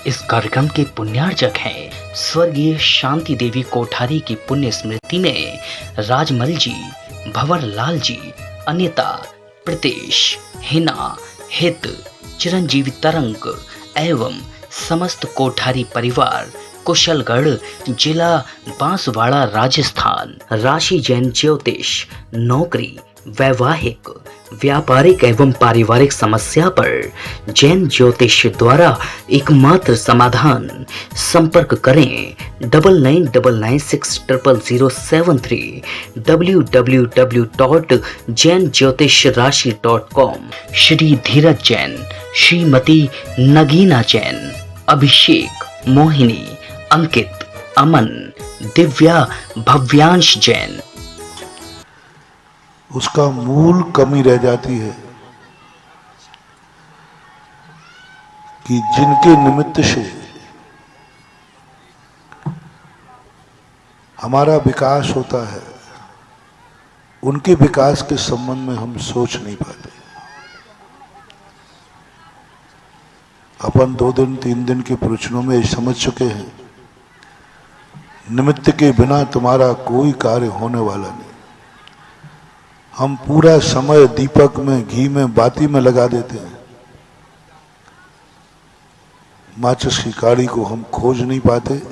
इस कार्यक्रम के पुण्यार्चक हैं स्वर्गीय शांति देवी कोठारी की पुण्य स्मृति में राजमल जी, भंवर लाल जी, अनिता, प्रीतेश, हिना, हित, चिरंजीवी तरंग एवं समस्त कोठारी परिवार, कुशलगढ़ जिला बांसवाड़ा राजस्थान। राशि जैन ज्योतिष, नौकरी, वैवाहिक, व्यापारिक एवं पारिवारिक समस्या पर जैन ज्योतिष द्वारा एकमात्र समाधान। संपर्क करें 9999600073 www.jainjyotishrashi.com। श्री धीरज जैन, श्रीमती नगीना जैन, अभिषेक, मोहिनी, अंकित, अमन, दिव्या, भव्यांश जैन। उसका मूल कमी रह जाती है कि जिनके निमित्त से हमारा विकास होता है उनके विकास के संबंध में हम सोच नहीं पाते। अपन 2 दिन 3 दिन के प्रवचनों में समझ चुके हैं, निमित्त के बिना तुम्हारा कोई कार्य होने वाला नहीं। हम पूरा समय दीपक में, घी में, बाती में लगा देते हैं, माचिस की काड़ी को हम खोज नहीं पाते।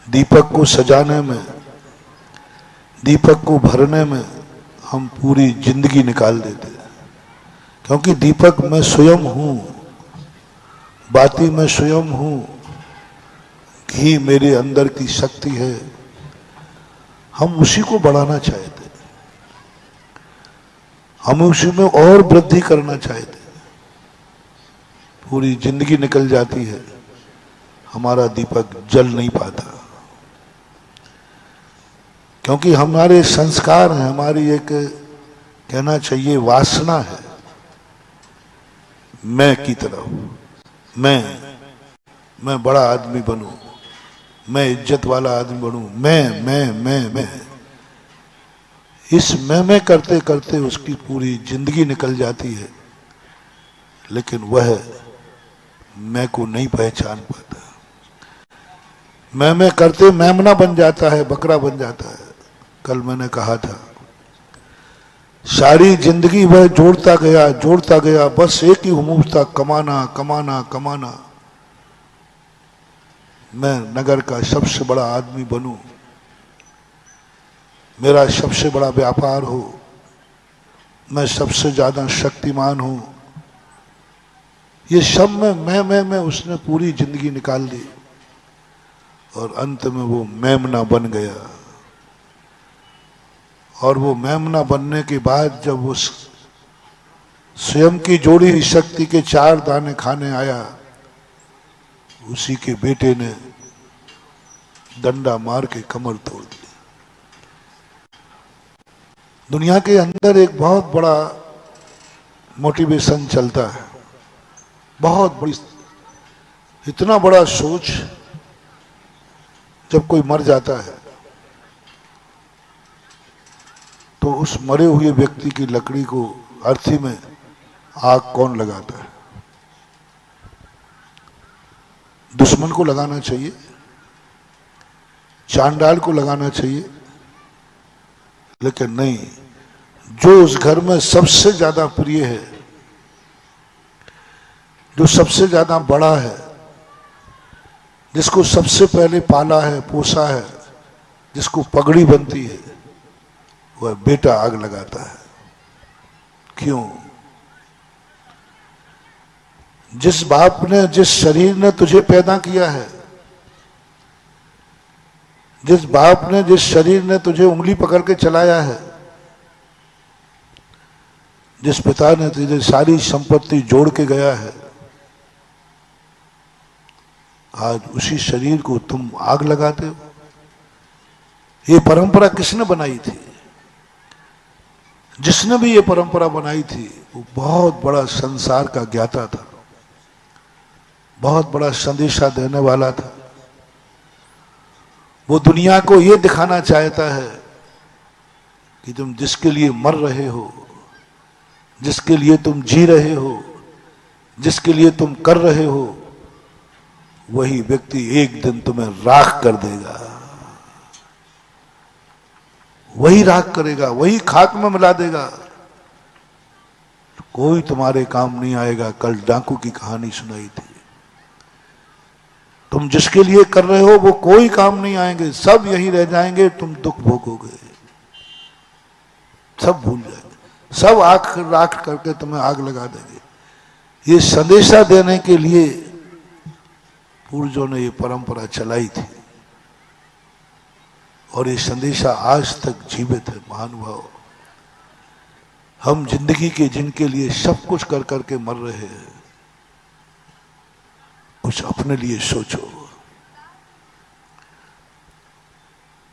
दीपक को सजाने में, दीपक को भरने में हम पूरी जिंदगी निकाल देते हैं, क्योंकि दीपक मैं स्वयं हूं, बाती में स्वयं हूं, घी मेरे अंदर की शक्ति है। हम उसी को बढ़ाना चाहते, हम उसी में और वृद्धि करना चाहते। पूरी जिंदगी निकल जाती है, हमारा दीपक जल नहीं पाता, क्योंकि हमारे संस्कार हैं, हमारी एक कहना चाहिए वासना है, मैं की तरफ, मैं बड़ा आदमी बनूं, मैं इज्जत वाला आदमी बनूं, मैं। इस मैं करते करते उसकी पूरी जिंदगी निकल जाती है, लेकिन वह मैं को नहीं पहचान पाता। मैं करते मेमना बन जाता है, बकरा बन जाता है। कल मैंने कहा था, सारी जिंदगी वह जोड़ता गया, बस एक ही उम्मीद था, कमाना कमाना कमाना। मैं नगर का सबसे बड़ा आदमी बनूं, मेरा सबसे बड़ा व्यापार हो, मैं सबसे ज्यादा शक्तिमान हूं। ये सब मैं उसने पूरी जिंदगी निकाल दी और अंत में वो मेमना बन गया। और वो मेमना बनने के बाद जब उस स्वयं की जोड़ी हुई शक्ति के 4 दाने खाने आया, उसी के बेटे ने डंडा मार के कमर तोड़ दी। दुनिया के अंदर एक बहुत बड़ा मोटिवेशन चलता है, बहुत बड़ी, इतना बड़ा सोच। जब कोई मर जाता है तो उस मरे हुए व्यक्ति की लकड़ी को अर्थी में आग कौन लगाता है? दुश्मन को लगाना चाहिए, चांडाल को लगाना चाहिए, लेकिन नहीं, जो उस घर में सबसे ज्यादा प्रिय है, जो सबसे ज्यादा बड़ा है, जिसको सबसे पहले पाला है, पोसा है, जिसको पगड़ी बनती है, वह बेटा आग लगाता है। क्यों? जिस बाप ने, जिस शरीर ने तुझे पैदा किया है, जिस बाप ने, जिस शरीर ने तुझे उंगली पकड़ के चलाया है, जिस पिता ने तुझे सारी संपत्ति जोड़ के गया है, आज उसी शरीर को तुम आग लगाते हो। ये परंपरा किसने बनाई थी? जिसने भी ये परंपरा बनाई थी वो बहुत बड़ा संसार का ज्ञाता था, बहुत बड़ा संदेशा देने वाला था। वो दुनिया को ये दिखाना चाहता है कि तुम जिसके लिए मर रहे हो, जिसके लिए तुम जी रहे हो, जिसके लिए तुम कर रहे हो, वही व्यक्ति एक दिन तुम्हें राख कर देगा, वही राख करेगा, वही खाक में मिला देगा। कोई तुम्हारे काम नहीं आएगा। कल डाकू की कहानी सुनाई थी। तुम जिसके लिए कर रहे हो वो कोई काम नहीं आएंगे, सब यहीं रह जाएंगे, तुम दुख भोगोगे, सब भूल जाएंगे, सब आंख राख करके तुम्हें आग लगा देंगे। ये संदेशा देने के लिए पूर्वजों ने ये परंपरा चलाई थी और ये संदेशा आज तक जीवित है। महानुभाव, हम जिंदगी के जिनके लिए सब कुछ कर करके मर रहे हैं, कुछ अपने लिए सोचो।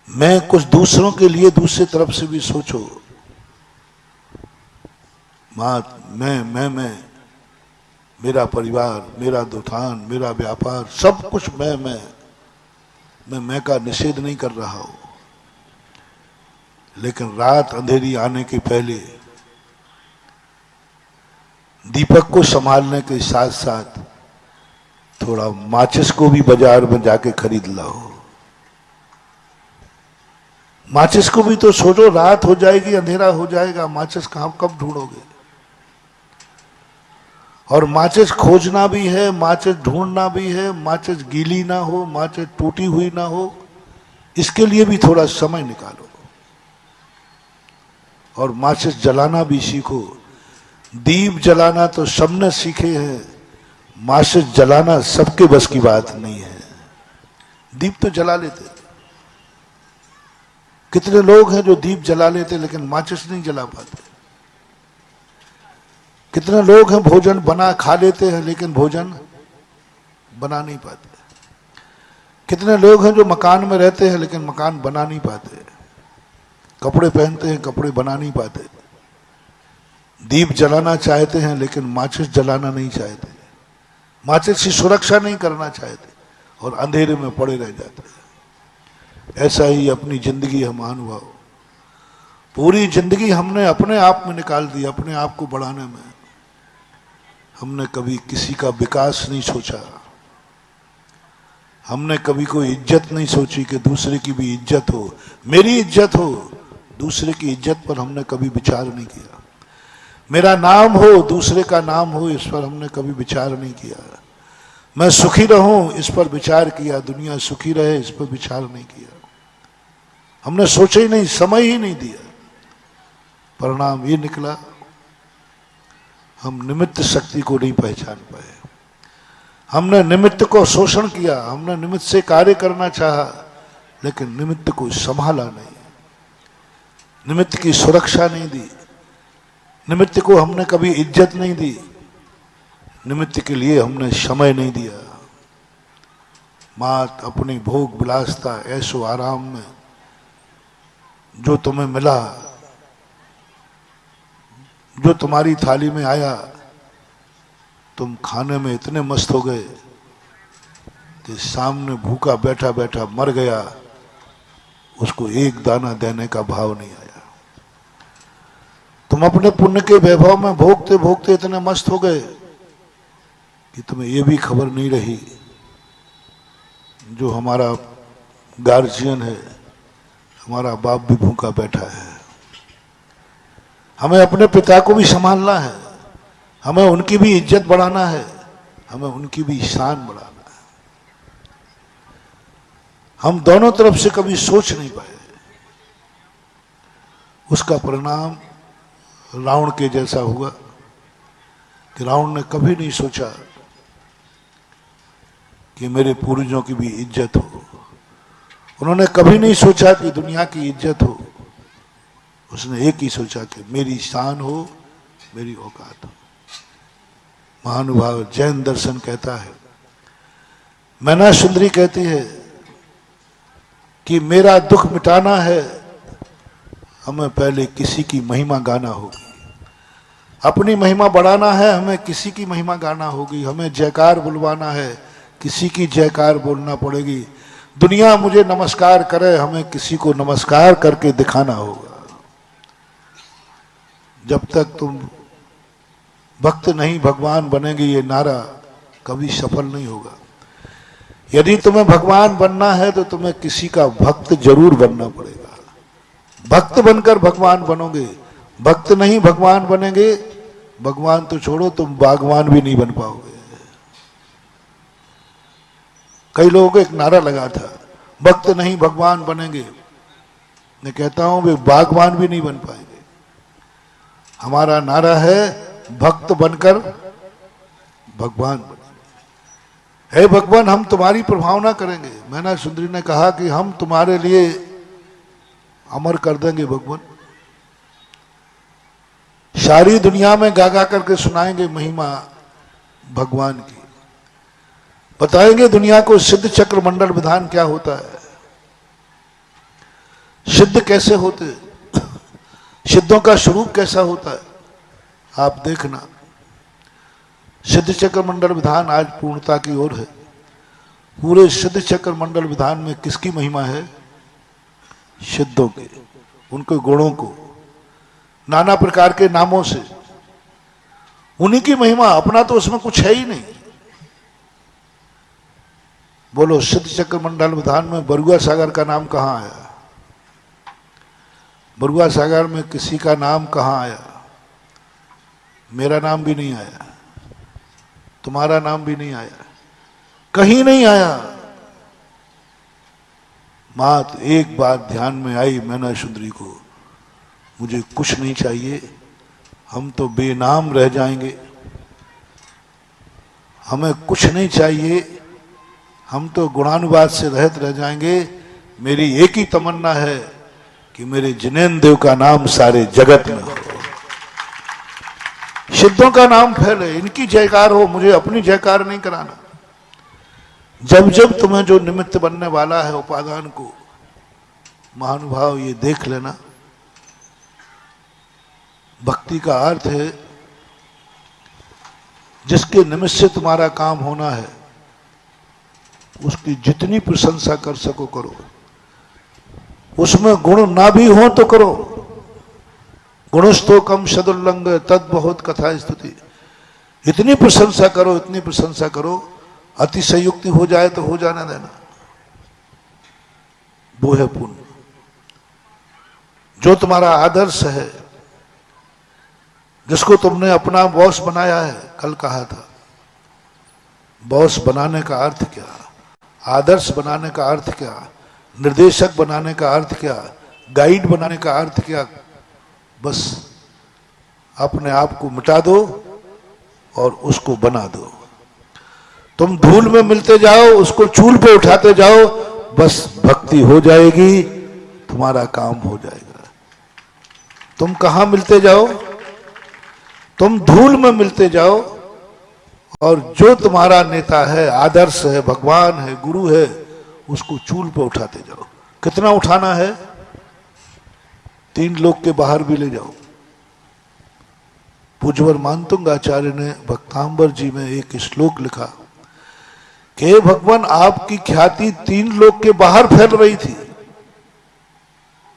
मैं कुछ दूसरों के लिए दूसरी तरफ से भी सोचो। मैं मेरा परिवार, मेरा दुकान, मेरा व्यापार, सब कुछ मैं का निषेध नहीं कर रहा हूं, लेकिन रात अंधेरी आने के पहले दीपक को संभालने के साथ साथ थोड़ा माचिस को भी बाजार में जाके खरीद लाओ। माचिस को भी तो सोचो, रात हो जाएगी, अंधेरा हो जाएगा, माचिस कहां कब ढूंढोगे? और माचिस खोजना भी है, माचिस ढूंढना भी है, माचिस गीली ना हो, माचिस टूटी हुई ना हो, इसके लिए भी थोड़ा समय निकालो। और माचिस जलाना भी सीखो। दीप जलाना तो सबने सीखे हैं, माचिस जलाना सबके बस की बात नहीं है। दीप तो जला लेते, कितने लोग हैं जो दीप जला लेते लेकिन माचिस नहीं जला पाते। कितने लोग हैं भोजन बना खा लेते हैं लेकिन भोजन बना नहीं पाते। कितने लोग हैं जो मकान में रहते हैं लेकिन मकान बना नहीं पाते। कपड़े पहनते हैं, कपड़े बना नहीं पाते। दीप जलाना चाहते हैं लेकिन माचिस जलाना नहीं चाहते, माचिस की सुरक्षा नहीं करना चाहते और अंधेरे में पड़े रह जाते हैं। ऐसा ही अपनी जिंदगी हम अनुभव, पूरी जिंदगी हमने अपने आप में निकाल दी, अपने आप को बढ़ाने में। हमने कभी किसी का विकास नहीं सोचा, हमने कभी कोई इज्जत नहीं सोची कि दूसरे की भी इज्जत हो, मेरी इज्जत हो। दूसरे की इज्जत पर हमने कभी विचार नहीं किया। मेरा नाम हो, दूसरे का नाम हो, इस पर हमने कभी विचार नहीं किया। मैं सुखी रहूं, इस पर विचार किया। दुनिया सुखी रहे, इस पर विचार नहीं किया। हमने सोचा ही नहीं, समय ही नहीं दिया। परिणाम ये निकला, हम निमित्त शक्ति को नहीं पहचान पाए। हमने निमित्त को शोषण किया, हमने निमित्त से कार्य करना चाहा लेकिन निमित्त को संभाला नहीं, निमित्त की सुरक्षा नहीं दी, निमित्त को हमने कभी इज्जत नहीं दी, निमित्त के लिए हमने समय नहीं दिया। मात अपनी भोग विलासता, ऐशो आराम में जो तुम्हें मिला, जो तुम्हारी थाली में आया, तुम खाने में इतने मस्त हो गए कि सामने भूखा बैठा बैठा मर गया, उसको एक दाना देने का भाव नहीं आया। तुम अपने पुण्य के वैभव में भोगते भोगते इतने मस्त हो गए कि तुम्हें यह भी खबर नहीं रही जो हमारा गार्जियन है, हमारा बाप भी भूखा बैठा है। हमें अपने पिता को भी संभालना है, हमें उनकी भी इज्जत बढ़ाना है, हमें उनकी भी शान बढ़ाना है। हम दोनों तरफ से कभी सोच नहीं पाए। उसका परिणाम रावण के जैसा हुआ कि रावण ने कभी नहीं सोचा कि मेरे पूर्वजों की भी इज्जत हो। उन्होंने कभी नहीं सोचा कि दुनिया की इज्जत हो। उसने एक ही सोचा कि मेरी शान हो, मेरी औकात हो। महानुभाव जैन दर्शन कहता है, मैना सुंदरी कहती है कि मेरा दुख मिटाना है, हमें पहले किसी की महिमा गाना होगी। अपनी महिमा बढ़ाना है, हमें किसी की महिमा गाना होगी। हमें जयकार बुलवाना है, किसी की जयकार बोलना पड़ेगी। दुनिया मुझे नमस्कार करे, हमें किसी को नमस्कार करके दिखाना होगा। जब तक तुम भक्त नहीं भगवान बनेंगे, ये नारा कभी सफल नहीं होगा। यदि तुम्हें भगवान बनना है तो तुम्हें किसी का भक्त जरूर बनना पड़ेगा। भक्त बनकर भगवान बनोगे, भक्त नहीं भगवान बनेंगे, भगवान तो छोड़ो तुम बागवान भी नहीं बन पाओगे। कई लोगों को एक नारा लगा था, भक्त नहीं भगवान बनेंगे। मैं कहता हूं वे बागवान भी नहीं बन पाएंगे। हमारा नारा है भक्त बनकर भगवान बनेंगे। हे भगवान, हम तुम्हारी प्रभावना करेंगे। मैना सुंदरी ने कहा कि हम तुम्हारे लिए अमर कर देंगे भगवान, सारी दुनिया में गा गा करके सुनाएंगे महिमा भगवान की, बताएंगे दुनिया को सिद्ध चक्र मंडल विधान क्या होता है, सिद्ध कैसे होते, सिद्धों का स्वरूप कैसा होता है। आप देखना, सिद्ध चक्र मंडल विधान आज पूर्णता की ओर है। पूरे सिद्ध चक्र मंडल विधान में किसकी महिमा है? सिद्धों के, उनके गुणों को नाना प्रकार के नामों से, उन्हीं की महिमा, अपना तो उसमें कुछ है ही नहीं। बोलो, सिद्ध चक्र मंडल विधान में बरुआ सागर का नाम कहां आया? बरुआ सागर में किसी का नाम कहां आया? मेरा नाम भी नहीं आया, तुम्हारा नाम भी नहीं आया, कहीं नहीं आया। मात्र एक बात ध्यान में आई मैना सुंदरी को, मुझे कुछ नहीं चाहिए, हम तो बेनाम रह जाएंगे, हमें कुछ नहीं चाहिए, हम तो गुणानुवाद से रहित रह जाएंगे। मेरी एक ही तमन्ना है कि मेरे जिनेन्द्र देव का नाम सारे जगत में हो, सिद्धों का नाम फैले, इनकी जयकार हो, मुझे अपनी जयकार नहीं कराना। जब जब तुम्हें जो निमित्त बनने वाला है उपादान को, महानुभाव ये देख लेना, भक्ति का अर्थ है जिसके निमित्त से तुम्हारा काम होना है उसकी जितनी प्रशंसा कर सको करो, उसमें गुण ना भी हो तो करो। गुणस्थो कम सदुल्लंघ तद बहुत कथा स्तुति, इतनी प्रशंसा करो, इतनी प्रशंसा करो, अतिशयोक्ति हो जाए तो हो जाने देना, वो है पुण्य। जो तुम्हारा आदर्श है, जिसको तुमने अपना बॉस बनाया है, कल कहा था बॉस बनाने का अर्थ क्या, आदर्श बनाने का अर्थ क्या, निर्देशक बनाने का अर्थ क्या, गाइड बनाने का अर्थ क्या। बस अपने आप को मिटा दो और उसको बना दो। तुम धूल में मिलते जाओ, उसको चूल पे उठाते जाओ, बस भक्ति हो जाएगी, तुम्हारा काम हो जाएगा। तुम कहां मिलते जाओ? तुम धूल में मिलते जाओ और जो तुम्हारा नेता है, आदर्श है, भगवान है, गुरु है, उसको चूल पे उठाते जाओ। कितना उठाना है? 3 लोक के बाहर भी ले जाओ। पूज्यवर मानतुंग आचार्य ने भक्तांबर जी में एक श्लोक लिखा कि भगवान आपकी ख्याति 3 लोक के बाहर फैल रही थी,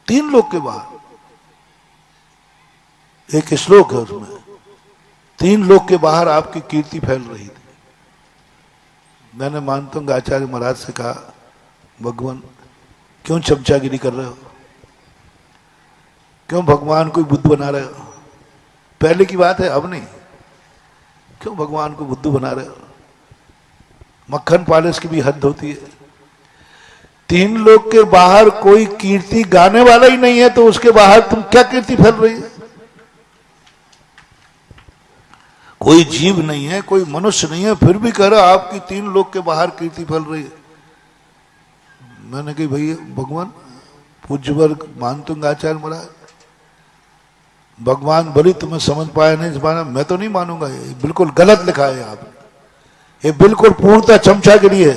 3 लोक के बाहर। एक श्लोक है उसमें, 3 लोक के बाहर आपकी कीर्ति फैल रही थी। मैंने मानतुंग आचार्य महाराज से कहा, भगवान क्यों चमचागिरी कर रहे हो, क्यों भगवान को बुद्ध बना रहे हो? पहले की बात है, अब नहीं। क्यों भगवान को बुद्ध बना रहे हो? मक्खन पालिश की भी हद होती है। 3 लोग के बाहर कोई कीर्ति गाने वाला ही नहीं है तो उसके बाहर तुम क्या कीर्ति फैल रही है? कोई जीव नहीं है, कोई मनुष्य नहीं है, फिर भी कह रहा आपकी 3 लोग के बाहर कीर्ति फैल रही है। मैंने कही भैया भगवान, पूज्यवर मानतुंग आचार्य महाराज, भगवान भली तुम्हें समझ पाया नहीं पाया, मैं तो नहीं मानूंगा, ये बिल्कुल गलत लिखा है आपने, ये बिल्कुल पूर्णतः चमचागिरी है।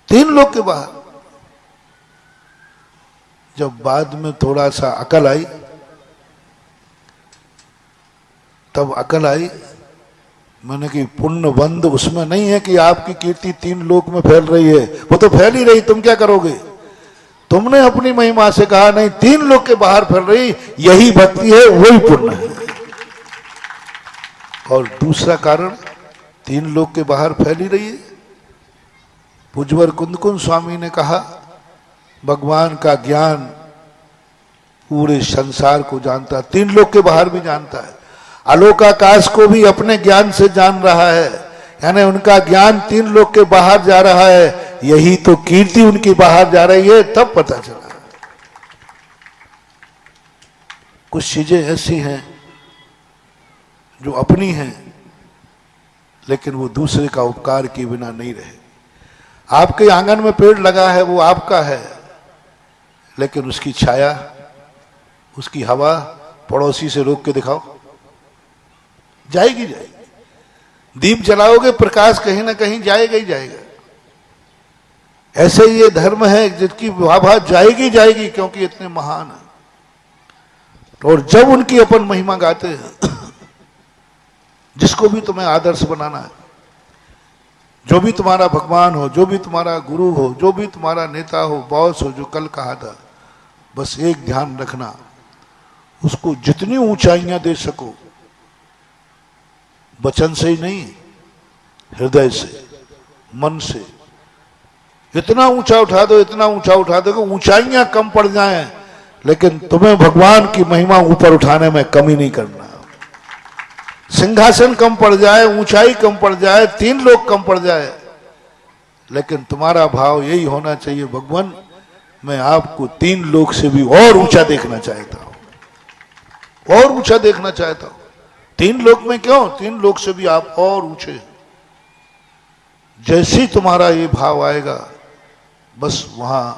3 लोग के बाहर। जब बाद में थोड़ा सा अकल आई, तब अकल आई, मैंने कि पुण्य बंद उसमें नहीं है कि आपकी कीर्ति 3 लोक में फैल रही है, वो तो फैल ही रही, तुम क्या करोगे? तुमने अपनी महिमा से कहा नहीं, 3 लोक के बाहर फैल रही, यही भक्ति है, वही पुण्य है। और दूसरा कारण, 3 लोक के बाहर फैल ही रही है, पूज्यवर कुंदकुंज स्वामी ने कहा, भगवान का ज्ञान पूरे संसार को जानता है, 3 लोक के बाहर भी जानता है, आलोक आकाश को भी अपने ज्ञान से जान रहा है, यानी उनका ज्ञान 3 लोक के बाहर जा रहा है। यही तो कीर्ति उनकी बाहर जा रही है, तब पता चला। कुछ चीजें ऐसी हैं जो अपनी हैं, लेकिन वो दूसरे का उपकार के बिना नहीं रहे। आपके आंगन में पेड़ लगा है, वो आपका है, लेकिन उसकी छाया, उसकी हवा पड़ोसी से रोक के दिखाओ, जाएगी जाएगी। दीप जलाओगे, प्रकाश कहीं ना कहीं जाएगा ही जाएगा। ऐसे ये धर्म है जिसकी वाह जाएगी जाएगी, क्योंकि इतने महान है। और जब उनकी अपन महिमा गाते हैं, जिसको भी तुम्हें आदर्श बनाना है, जो भी तुम्हारा भगवान हो, जो भी तुम्हारा गुरु हो, जो भी तुम्हारा नेता हो, बॉस हो, जो कल कहा था, बस एक ध्यान रखना, उसको जितनी ऊंचाइयां दे सको, वचन से ही नहीं, हृदय से, मन से, इतना ऊंचा उठा दो, इतना ऊंचा उठा दो कि ऊंचाइयां कम पड़ जाएं, लेकिन तुम्हें भगवान की महिमा ऊपर उठाने में कमी नहीं करना। सिंहासन कम पड़ जाए, ऊंचाई कम पड़ जाए, 3 लोग कम पड़ जाए, लेकिन तुम्हारा भाव यही होना चाहिए, भगवान मैं आपको 3 लोग से भी और ऊंचा देखना चाहता हूं, और ऊंचा देखना चाहता हूं। 3 लोग में क्यों, 3 लोग से भी आप और ऊंचे। जैसे ही तुम्हारा ये भाव आएगा, बस वहां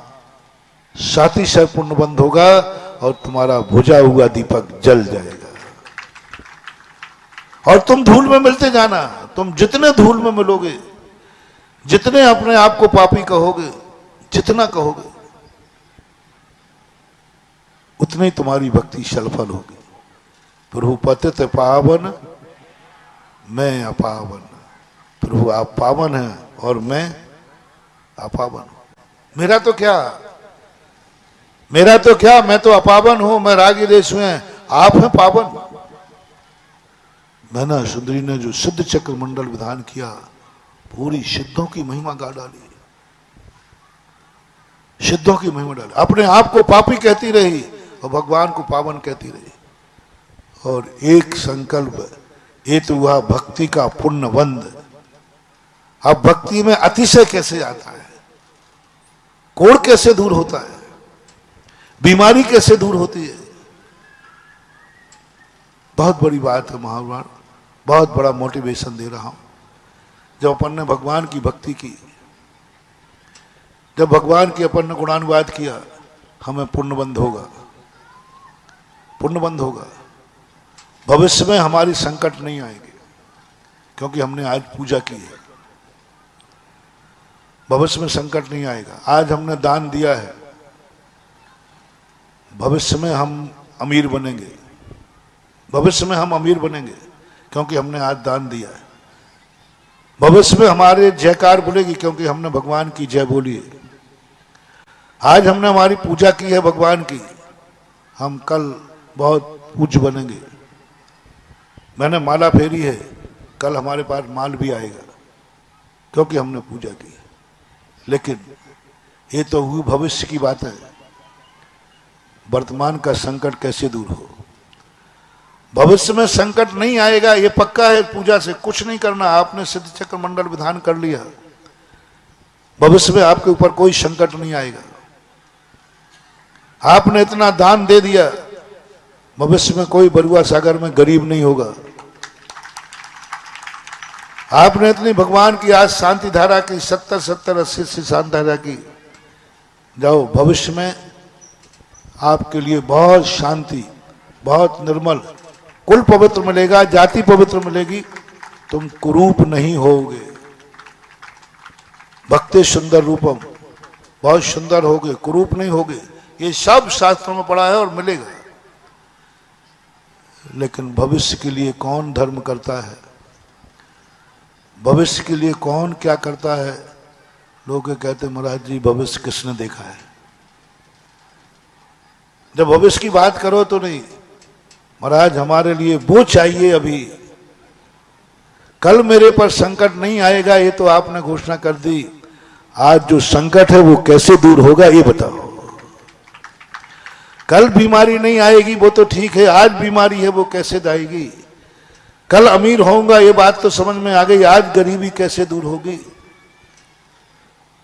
साथी से पुण्य बंद होगा और तुम्हारा बुझा हुआ दीपक जल जाएगा। और तुम धूल में मिलते जाना। तुम जितने धूल में मिलोगे, जितने अपने आप को पापी कहोगे, जितना कहोगे, उतनी तुम्हारी भक्ति सफल होगी। प्रभु पतित पावन, मैं अपावन। प्रभु आप पावन हैं और मैं अपावन। मेरा तो क्या, मैं तो अपावन हूं, मैं रागी देश में, आप हैं पावन। मैना सुंदरी ने जो सिद्ध चक्र मंडल विधान किया, पूरी सिद्धों की महिमा गा डाली, सिद्धों की महिमा डाली। अपने आप को पापी कहती रही और भगवान को पावन कहती रही। और एक संकल्प, ये तो हुआ भक्ति का पुण्य बंध। अब भक्ति में अतिशय कैसे आता है, कोढ़ कैसे दूर होता है, बीमारी कैसे दूर होती है। बहुत बड़ी बात है महाराज, बहुत बड़ा मोटिवेशन दे रहा हूं। जब अपन ने भगवान की भक्ति की, जब भगवान की अपन ने गुणानुवाद किया, हमें पुण्यबंध होगा, पुण्यबंध होगा। भविष्य में हमारी संकट नहीं आएंगे, क्योंकि हमने आज पूजा की है। भविष्य में संकट नहीं आएगा। आज हमने दान दिया है, भविष्य में हम अमीर बनेंगे। भविष्य में हम अमीर बनेंगे क्योंकि हमने आज दान दिया है। भविष्य में हमारे जयकार बोलेगी क्योंकि हमने भगवान की जय बोली है। आज हमने हमारी पूजा की है भगवान की, हम कल बहुत पूज्य बनेंगे। मैंने माला फेरी है, कल हमारे पास माल भी आएगा क्योंकि हमने पूजा की। लेकिन ये तो हुई भविष्य की बात है। वर्तमान का संकट कैसे दूर हो। भविष्य में संकट नहीं आएगा, ये पक्का है। पूजा से कुछ नहीं करना, आपने सिद्ध चक्र मंडल विधान कर लिया, भविष्य में आपके ऊपर कोई संकट नहीं आएगा। आपने इतना दान दे दिया, भविष्य में कोई बरुआ सागर में गरीब नहीं होगा। आपने इतनी भगवान की आज शांति धारा की, 70-80 से शांति धारा की, जाओ भविष्य में आपके लिए बहुत शांति, बहुत निर्मल, कुल पवित्र मिलेगा, जाति पवित्र मिलेगी, तुम कुरूप नहीं होगे। भक्ति सुंदर रूपम, बहुत सुंदर होगे, कुरूप नहीं होगे। ये सब शास्त्रों में पढ़ा है और मिलेगा। लेकिन भविष्य के लिए कौन धर्म करता है, भविष्य के लिए कौन क्या करता है। लोग कहते महाराज जी भविष्य किसने देखा है। जब भविष्य की बात करो तो नहीं, महाराज हमारे लिए वो चाहिए अभी। कल मेरे पर संकट नहीं आएगा, ये तो आपने घोषणा कर दी। आज जो संकट है वो कैसे दूर होगा ये बताओ। कल बीमारी नहीं आएगी वो तो ठीक है, आज बीमारी है वो कैसे जाएगी। कल अमीर होऊंगा ये बात तो समझ में आ गई, आज गरीबी कैसे दूर होगी।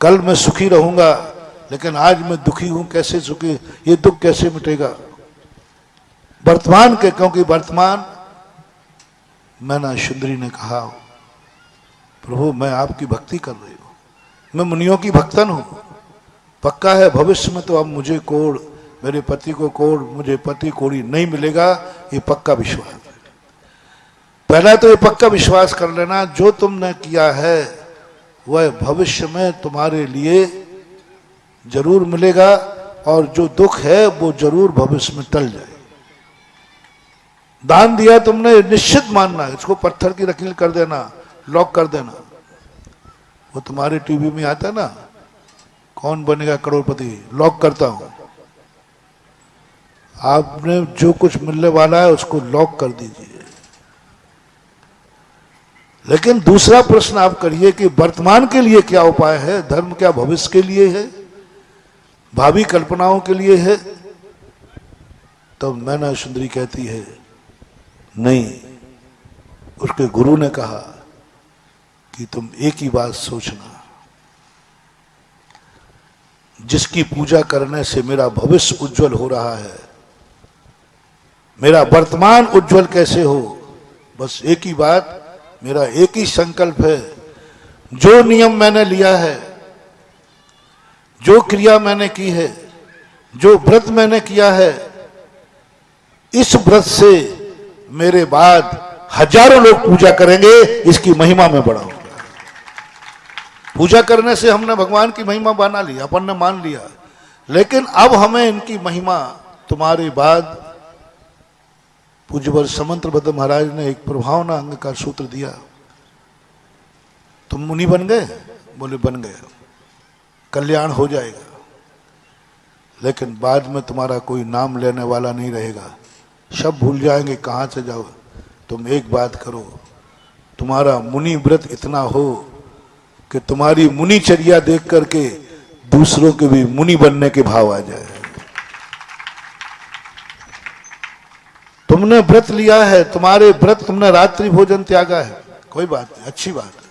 कल मैं सुखी रहूंगा लेकिन आज मैं दुखी हूं, कैसे सुखी, ये दुख कैसे मिटेगा। वर्तमान के, क्योंकि वर्तमान, मैना सुंदरी ने कहा प्रभु मैं आपकी भक्ति कर रही हूं, मैं मुनियों की भक्तन हूं, पक्का है भविष्य में तो अब मुझे कोड़, मेरे पति को कोड़, मुझे पति कोड़ी नहीं मिलेगा, ये पक्का विश्वास है। पहला तो ये पक्का विश्वास कर लेना जो तुमने किया है वह भविष्य में तुम्हारे लिए जरूर मिलेगा, और जो दुख है वो जरूर भविष्य में टल जाए। दान दिया तुमने, निश्चित मानना, इसको पत्थर की लकीर कर देना, लॉक कर देना। वो तुम्हारे टीवी में आता है ना, कौन बनेगा करोड़पति, लॉक करता हूं। आपने जो कुछ मिलने वाला है उसको लॉक कर दीजिए। लेकिन दूसरा प्रश्न आप करिए कि वर्तमान के लिए क्या उपाय है, धर्म क्या भविष्य के लिए है, भावी कल्पनाओं के लिए है। तो मैना सुंदरी कहती है नहीं, उसके गुरु ने कहा कि तुम एक ही बात सोचना, जिसकी पूजा करने से मेरा भविष्य उज्जवल हो रहा है, मेरा वर्तमान उज्जवल कैसे हो, बस एक ही बात, मेरा एक ही संकल्प है, जो नियम मैंने लिया है, जो क्रिया मैंने की है, जो व्रत मैंने किया है, इस व्रत से मेरे बाद हजारों लोग पूजा करेंगे, इसकी महिमा में बढ़ाऊंगा। पूजा करने से हमने भगवान की महिमा बना ली, अपन ने मान लिया, लेकिन अब हमें इनकी महिमा तुम्हारे बाद। पूज्यवर समंतभद्र महाराज ने एक प्रभावना अंग का सूत्र दिया, तुम मुनि बन गए, बोले बन गए, कल्याण हो जाएगा, लेकिन बाद में तुम्हारा कोई नाम लेने वाला नहीं रहेगा, सब भूल जाएंगे कहां से जाओ। तुम एक बात करो, तुम्हारा मुनि व्रत इतना हो कि तुम्हारी मुनिचर्या देख करके दूसरों के भी मुनि बनने के भाव आ जाए। तुमने व्रत लिया है, तुम्हारे व्रत, तुमने रात्रि भोजन त्यागा है, कोई बात नहीं, अच्छी बात है,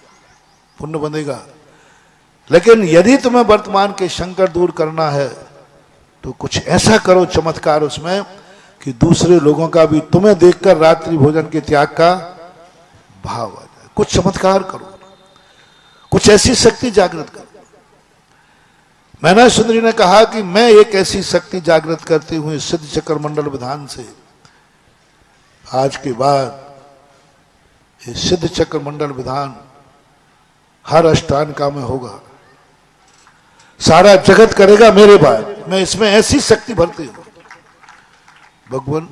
पुण्य बनेगा। लेकिन यदि तुम्हें वर्तमान के संकट दूर करना है तो कुछ ऐसा करो चमत्कार उसमें कि दूसरे लोगों का भी तुम्हें देखकर रात्रि भोजन के त्याग का भाव आ जाए। कुछ चमत्कार करो, कुछ ऐसी शक्ति जागृत करो। मैना सुंदरी ने कहा कि मैं एक ऐसी शक्ति जागृत करती हूं सिद्ध चक्र मंडल विधान से, आज के बाद ये सिद्ध चक्र मंडल विधान हर अष्टांग का में होगा, सारा जगत करेगा मेरे बाद, मैं इसमें ऐसी शक्ति भरती हूं। भगवान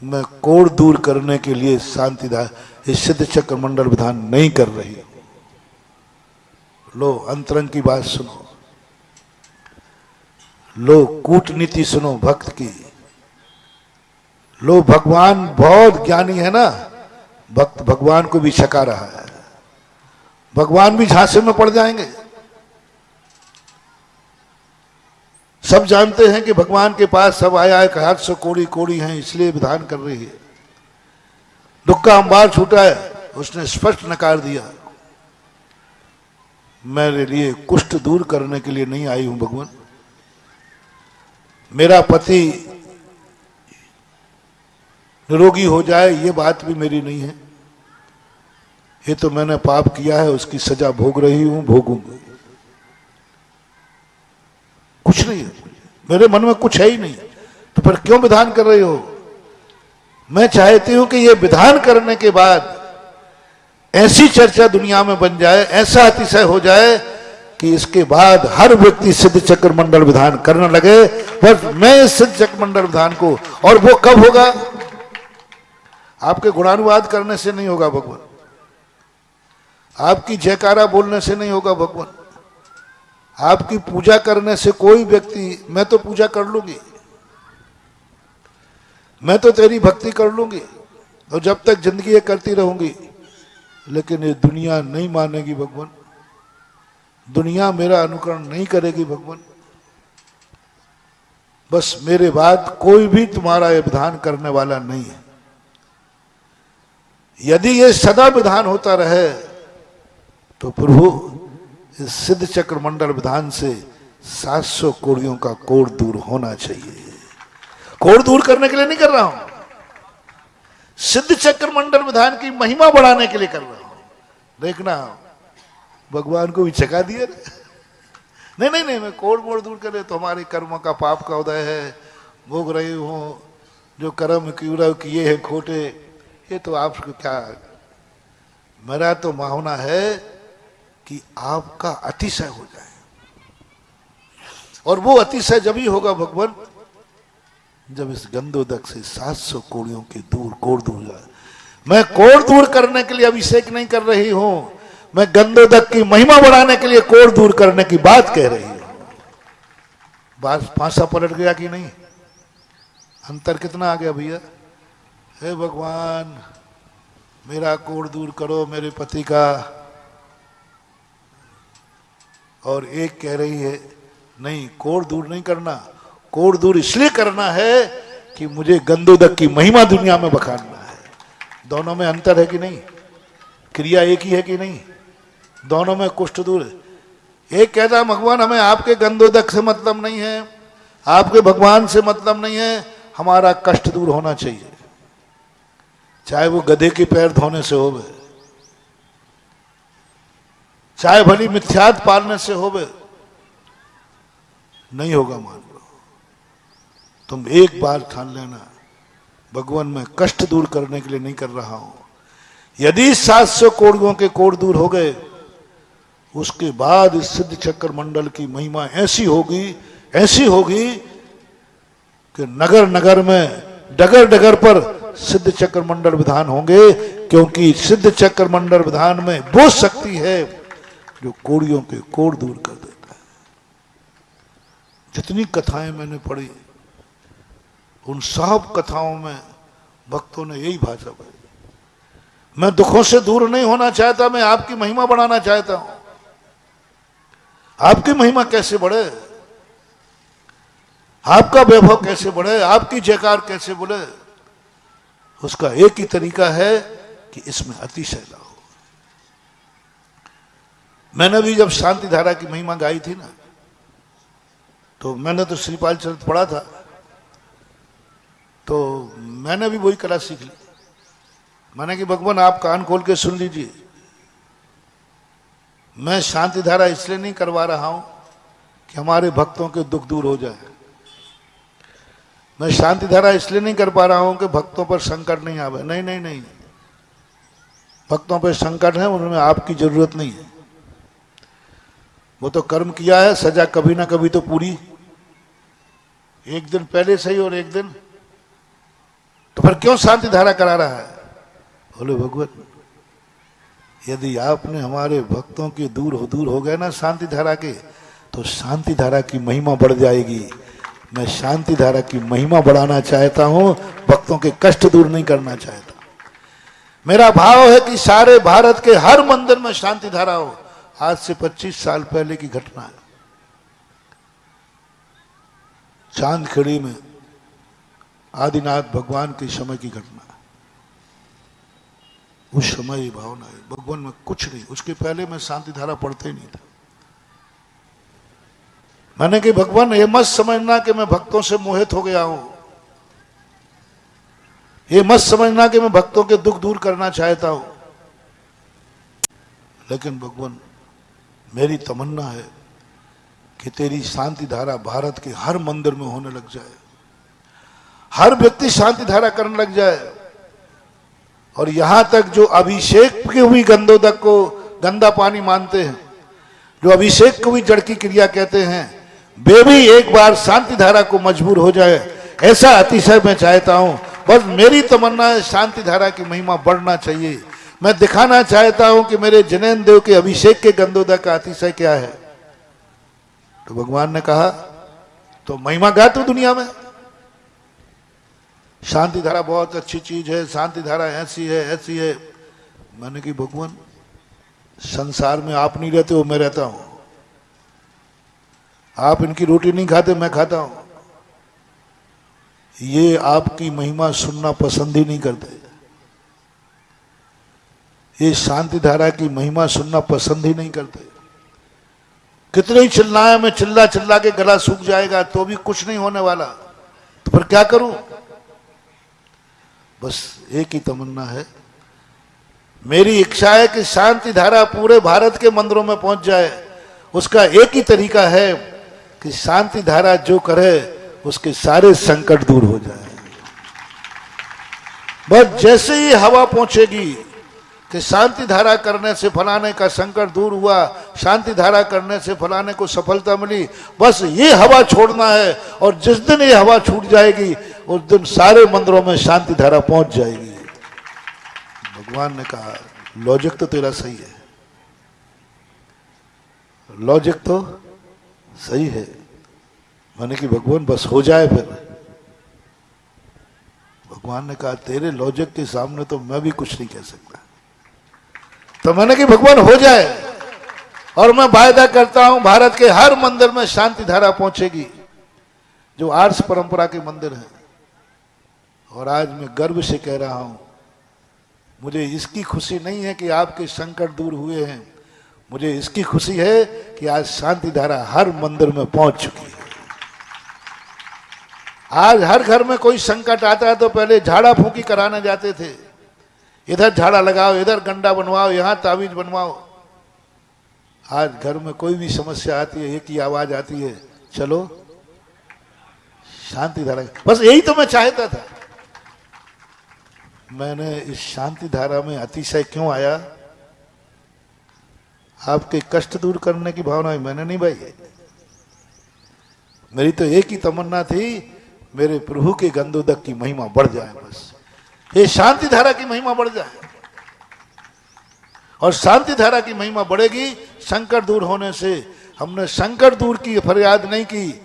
मैं कोड़ दूर करने के लिए शांतिदाय ये सिद्ध चक्र मंडल विधान नहीं कर रही। लो अंतरंग की बात सुनो, लो कूटनीति सुनो भक्त की, लो भगवान बहुत ज्ञानी है ना, भक्त भगवान को भी छका रहा है, भगवान भी झांसे में पड़ जाएंगे। सब जानते हैं कि भगवान के पास सब आया है, 800 कोड़ी कोड़ी हैं, इसलिए विधान कर रही है। दुख का अंबार छूटा है, उसने स्पष्ट नकार दिया, मेरे लिए कुष्ठ दूर करने के लिए नहीं आई हूं भगवान, मेरा पति निरोगी हो जाए ये बात भी मेरी नहीं है, ये तो मैंने पाप किया है, उसकी सजा भोग रही हूं, भोगूंगी। कुछ नहीं है मेरे मन में, कुछ है ही नहीं, तो फिर क्यों विधान कर रही हो। मैं चाहती हूं कि ये विधान करने के बाद ऐसी चर्चा दुनिया में बन जाए, ऐसा अतिशय हो जाए कि इसके बाद हर व्यक्ति सिद्ध चक्र मंडल विधान करने लगे। पर मैं सिद्ध चक्र मंडल विधान को, और वो कब होगा, आपके गुणानुवाद करने से नहीं होगा भगवान, आपकी जयकारा बोलने से नहीं होगा भगवान, आपकी पूजा करने से कोई व्यक्ति, मैं तो पूजा कर लूंगी, मैं तो तेरी भक्ति कर लूंगी और जब तक जिंदगी ये करती रहूंगी, लेकिन ये दुनिया नहीं मानेगी भगवान। दुनिया मेरा अनुकरण नहीं करेगी भगवान। बस मेरे बाद कोई भी तुम्हारा ये विधान करने वाला नहीं है। यदि ये सदा विधान होता रहे तो प्रभु इस सिद्ध चक्र मंडल विधान से 700 कोड़ियों का कोड़ दूर होना चाहिए। कोड़ दूर करने के लिए नहीं कर रहा हूं, सिद्ध चक्र मंडल विधान की महिमा बढ़ाने के लिए कर रहा हूं। देखना भगवान को भी चका दिया नहीं नहीं नहीं, मैं कोड़ मोड़ दूर करे तो हमारे कर्मों का पाप का उदय है, भोग रहे हो जो कर्म किए हैं खोटे, ये तो आपको क्या। मेरा तो मानना है कि आपका अतिशय हो जाए, और वो अतिशय जब ही होगा भगवान जब इस गंधोदक से 700 कोड़ियों के कोड़ दूर जाए। मैं कोड़ दूर करने के लिए अभिषेक नहीं कर रही हूं, मैं गंधोदक की महिमा बढ़ाने के लिए कोड़ दूर करने की बात कह रही हूं। बात पांसा पलट गया कि नहीं? अंतर कितना आ गया भैया? हे भगवान मेरा कोड़ दूर करो मेरे पति का, और एक कह रही है नहीं कोड़ दूर नहीं करना, कोड़ दूर इसलिए करना है कि मुझे गंधोदक की महिमा दुनिया में बखानना है। दोनों में अंतर है कि नहीं? क्रिया एक ही है कि नहीं? दोनों में कुष्ठ दूर है। एक कहता है भगवान हमें आपके गंधोदक से मतलब नहीं है, आपके भगवान से मतलब नहीं है, हमारा कष्ट दूर होना चाहिए, चाहे वो गधे के पैर धोने से होवे, चाहे भली मिथ्यात पालने से होवे, नहीं होगा मान लो। तुम एक बार ठान लेना भगवान मैं कष्ट दूर करने के लिए नहीं कर रहा हूं। यदि 700 कोड़ियों के कोड़ दूर हो गए उसके बाद इस सिद्ध चक्र मंडल की महिमा ऐसी होगी कि नगर नगर में डगर डगर पर सिद्ध चक्र मंडल विधान होंगे, क्योंकि सिद्ध चक्र मंडल विधान में वो शक्ति है जो कोड़ियों के कोड़ दूर कर देता है। जितनी कथाएं मैंने पढ़ी उन सब कथाओं में भक्तों ने यही भाषा पढ़ी। मैं दुखों से दूर नहीं होना चाहता, मैं आपकी महिमा बढ़ाना चाहता हूं। आपकी महिमा कैसे बढ़े, आपका वैभव कैसे बढ़े, आपकी जयकार कैसे बढ़े, उसका एक ही तरीका है कि इसमें अतिशय लाओ। मैंने भी जब शांति धारा की महिमा गाई थी ना, तो मैंने तो श्रीपाल चरित पढ़ा था, तो मैंने भी वही कला सीख ली। मैंने कि भगवान आप कान खोल के सुन लीजिए, मैं शांति धारा इसलिए नहीं करवा रहा हूं कि हमारे भक्तों के दुख दूर हो जाए, मैं शांति धारा इसलिए नहीं कर पा रहा हूं कि भक्तों पर संकट नहीं आवे। नहीं नहीं नहीं, भक्तों पर संकट है, उनमें आपकी जरूरत नहीं है। वो तो कर्म किया है, सजा कभी ना कभी तो पूरी, एक दिन पहले सही और एक दिन, तो फिर क्यों शांति धारा करा रहा है? बोले भगवान यदि आपने हमारे भक्तों के दूर हो गए ना शांति धारा के, तो शांति धारा की महिमा बढ़ जाएगी। मैं शांति धारा की महिमा बढ़ाना चाहता हूं, भक्तों के कष्ट दूर नहीं करना चाहता। मेरा भाव है कि सारे भारत के हर मंदिर में शांति धारा हो। आज से 25 साल पहले की घटना है, चांदखेड़ी में आदिनाथ भगवान के समय की घटना। उस समय ये भावना है भगवान में कुछ नहीं, उसके पहले मैं शांति धारा पढ़ते ही नहीं था। मैंने कि भगवान ये मत समझना कि मैं भक्तों से मोहित हो गया हूं, ये मत समझना कि मैं भक्तों के दुख दूर करना चाहता हूं, लेकिन भगवान मेरी तमन्ना है कि तेरी शांति धारा भारत के हर मंदिर में होने लग जाए, हर व्यक्ति शांति धारा करने लग जाए, और यहां तक जो अभिषेक की हुई गंधोदक को गंदा पानी मानते हैं, जो अभिषेक को भी जड़ की क्रिया कहते हैं, वे भी एक बार शांति धारा को मजबूर हो जाए, ऐसा अतिशय मैं चाहता हूं। बस मेरी तमन्ना है शांति धारा की महिमा बढ़ना चाहिए। मैं दिखाना चाहता हूं कि मेरे जनेन देव के अभिषेक के गंधोदक का अतिशय क्या है। तो भगवान ने कहा तो महिमा गा तू दुनिया में, शांति धारा बहुत अच्छी चीज है, शांति धारा ऐसी है। मैंने कि भगवान संसार में आप नहीं रहते हो, मैं रहता हूं, आप इनकी रोटी नहीं खाते, मैं खाता हूं। ये आपकी महिमा सुनना पसंद ही नहीं करते। ये शांति धारा की महिमा सुनना पसंद ही नहीं करते। कितने ही चिल्लाए, मैं चिल्ला चिल्ला के गला सूख जाएगा तो भी कुछ नहीं होने वाला, तो फिर क्या करूं? बस एक ही तमन्ना है, मेरी इच्छा है कि शांति धारा पूरे भारत के मंदिरों में पहुंच जाए। उसका एक ही तरीका है कि शांति धारा जो करे उसके सारे संकट दूर हो जाए। बस जैसे ही हवा पहुंचेगी कि शांति धारा करने से फलाने का संकट दूर हुआ, शांति धारा करने से फलाने को सफलता मिली, बस ये हवा छोड़ना है। और जिस दिन ये हवा छूट जाएगी उस दिन सारे मंदिरों में शांति धारा पहुंच जाएगी। भगवान ने कहा लॉजिक तो तेरा सही है, लॉजिक तो सही है। मैंने कि भगवान बस हो जाए फिर। भगवान ने कहा तेरे लॉजिक के सामने तो मैं भी कुछ नहीं कह सकता। तो मैंने कि भगवान हो जाए, और मैं वायदा करता हूं भारत के हर मंदिर में शांति धारा पहुंचेगी, जो आर्ष परंपरा के मंदिर हैं। और आज मैं गर्व से कह रहा हूं, मुझे इसकी खुशी नहीं है कि आपके संकट दूर हुए हैं, मुझे इसकी खुशी है कि आज शांति धारा हर मंदिर में पहुंच चुकी है। आज हर घर में कोई संकट आता है तो पहले झाड़ा फूंकी कराने जाते थे, इधर झाड़ा लगाओ, इधर गंडा बनवाओ, यहां तावीज बनवाओ। आज घर में कोई भी समस्या आती है एक ही आवाज आती है, चलो शांति धारा। बस यही तो मैं चाहता था। मैंने इस शांति धारा में अतिशय क्यों आया? आपके कष्ट दूर करने की भावना मैंने नहीं भाई। मेरी तो एक ही तमन्ना थी, मेरे प्रभु के गंधोदक की महिमा बढ़ जाए, बस ये शांति धारा की महिमा बढ़ जाए। और शांति धारा की महिमा बढ़ेगी संकट दूर होने से। हमने संकट दूर की फरियाद नहीं की,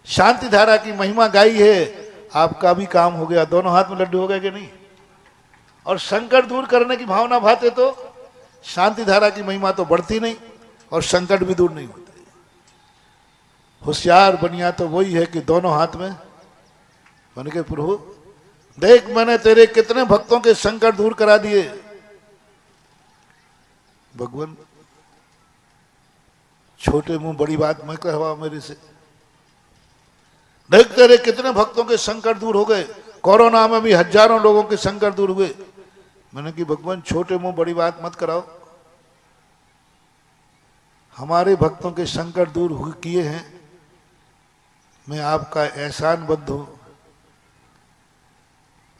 शांति धारा की महिमा गाई है। आपका भी काम हो गया, दोनों हाथ में लड्डू हो गए कि नहीं? और संकट दूर करने की भावना भाते तो शांति धारा की महिमा तो बढ़ती नहीं और संकट भी दूर नहीं होते। होशियार बनिया तो वही है कि दोनों हाथ में बन के प्रभु देख मैंने तेरे कितने भक्तों के संकट दूर करा दिए। भगवान छोटे मुंह बड़ी बात मैं कहवा मेरे से। देख तेरे कितने भक्तों के संकट दूर हो गए, कोरोना में भी हजारों लोगों के संकट दूर हुए। मैंने कि भगवान छोटे मुंह बड़ी बात मत कराओ, हमारे भक्तों के संकट दूर किए हैं, मैं आपका एहसान बद्ध हूं।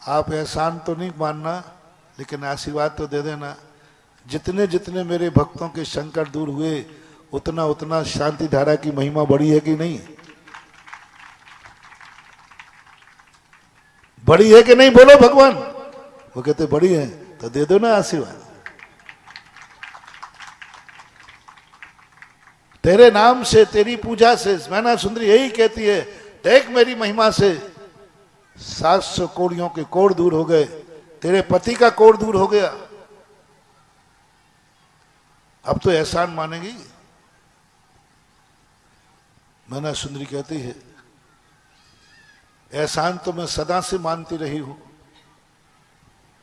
आप एहसान तो नहीं मानना लेकिन आशीर्वाद तो दे देना। जितने जितने मेरे भक्तों के संकट दूर हुए उतना उतना शांति धारा की महिमा बढ़ी है कि नहीं? बड़ी है कि नहीं? बोलो भगवान। वो कहते बड़ी है, तो दे दो ना आशीर्वाद। तेरे नाम से, तेरी पूजा से मैना सुंदरी यही कहती है, देख मेरी महिमा से 700 कोड़ियों के कोड़ दूर हो गए, तेरे पति का कोड़ दूर हो गया। अब तो एहसान मानेगी? मैना सुंदरी कहती है एहसान तो मैं सदा से मानती रही हूं,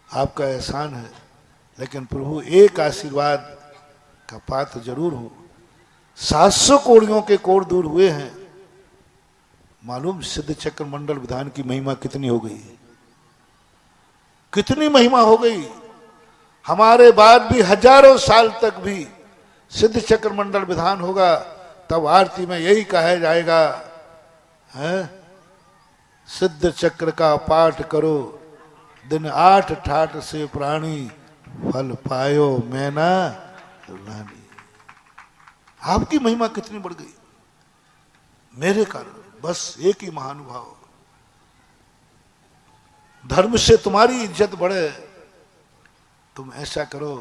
आपका एहसान है, लेकिन प्रभु एक आशीर्वाद का पात्र जरूर हूं। 700 कोड़ियों के कोड़ दूर हुए हैं। मालूम सिद्ध चक्र मंडल विधान की महिमा कितनी हो गई? कितनी महिमा हो गई? हमारे बाद भी हजारों साल तक भी सिद्ध चक्र मंडल विधान होगा, तब आरती में यही कहा जाएगा, है सिद्ध चक्र का पाठ करो, दिन 8 ठाठ से प्राणी, फल पायो मैना रानी। आपकी महिमा कितनी बढ़ गई मेरे कारण, बस एक ही महानुभाव। धर्म से तुम्हारी इज्जत बढ़े, तुम ऐसा करो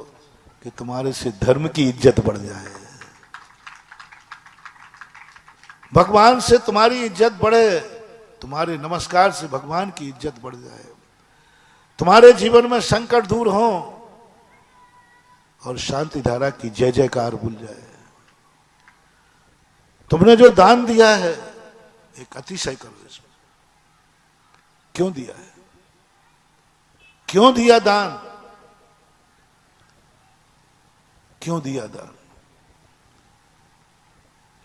कि तुम्हारे से धर्म की इज्जत बढ़ जाए। भगवान से तुम्हारी इज्जत बढ़े, तुम्हारे नमस्कार से भगवान की इज्जत बढ़ जाए। तुम्हारे जीवन में संकट दूर हो और शांति धारा की जय जयकार भूल जाए। तुमने जो दान दिया है एक अतिशय करो इसमें। क्यों दिया है? क्यों दिया दान? क्यों दिया दान?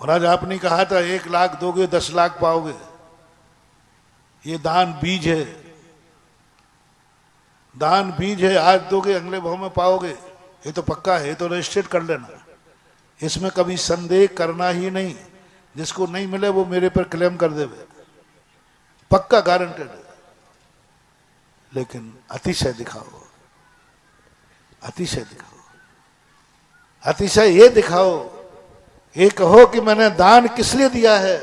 महाराज आपने कहा था 1 लाख दोगे 10 लाख पाओगे। ये दान बीज है, दान बीज है। आज दोगे अगले भाव में पाओगे, ये तो पक्का है, ये तो रजिस्ट्रेट कर लेना। इसमें कभी संदेह करना ही नहीं। जिसको नहीं मिले वो मेरे पर क्लेम कर देवे, पक्का गारंटेड है। लेकिन अतिशय दिखाओ, अतिशय दिखाओ, अतिशय ये दिखाओ, ये कहो कि मैंने दान किस लिए दिया है।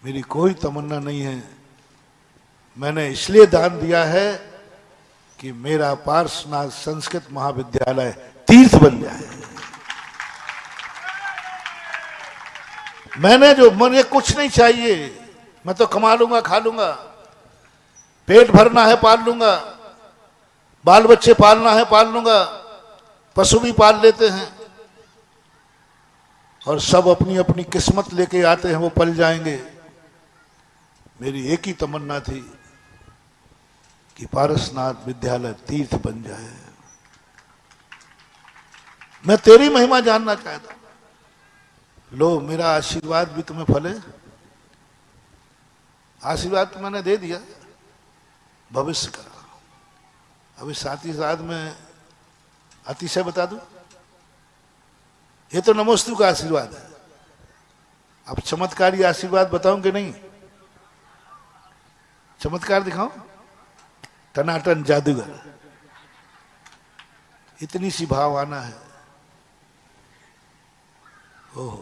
मेरी कोई तमन्ना नहीं है, मैंने इसलिए दान दिया है कि मेरा पार्श्वनाथ संस्कृत महाविद्यालय तीर्थ बन जाए। मुझे कुछ नहीं चाहिए, मैं तो कमा लूंगा, खा लूंगा, पेट भरना है पाल लूंगा, बाल बच्चे पालना है पाल लूंगा, पशु भी पाल लेते हैं, और सब अपनी अपनी किस्मत लेके आते हैं, वो पल जाएंगे। मेरी एक ही तमन्ना थी कि पारसनाथ विद्यालय तीर्थ बन जाए। मैं तेरी महिमा जानना चाहता। लो मेरा आशीर्वाद भी तुम्हें फले। आशीर्वाद तो मैंने दे दिया भविष्य का। अभी साथ ही साथ में अतिशय बता दूं, ये तो नमोस्तु का आशीर्वाद है। अब चमत्कारी आशीर्वाद बताऊं कि नहीं? चमत्कार दिखाऊं? टनाटन जादूगर, इतनी सी भावना है। ओह,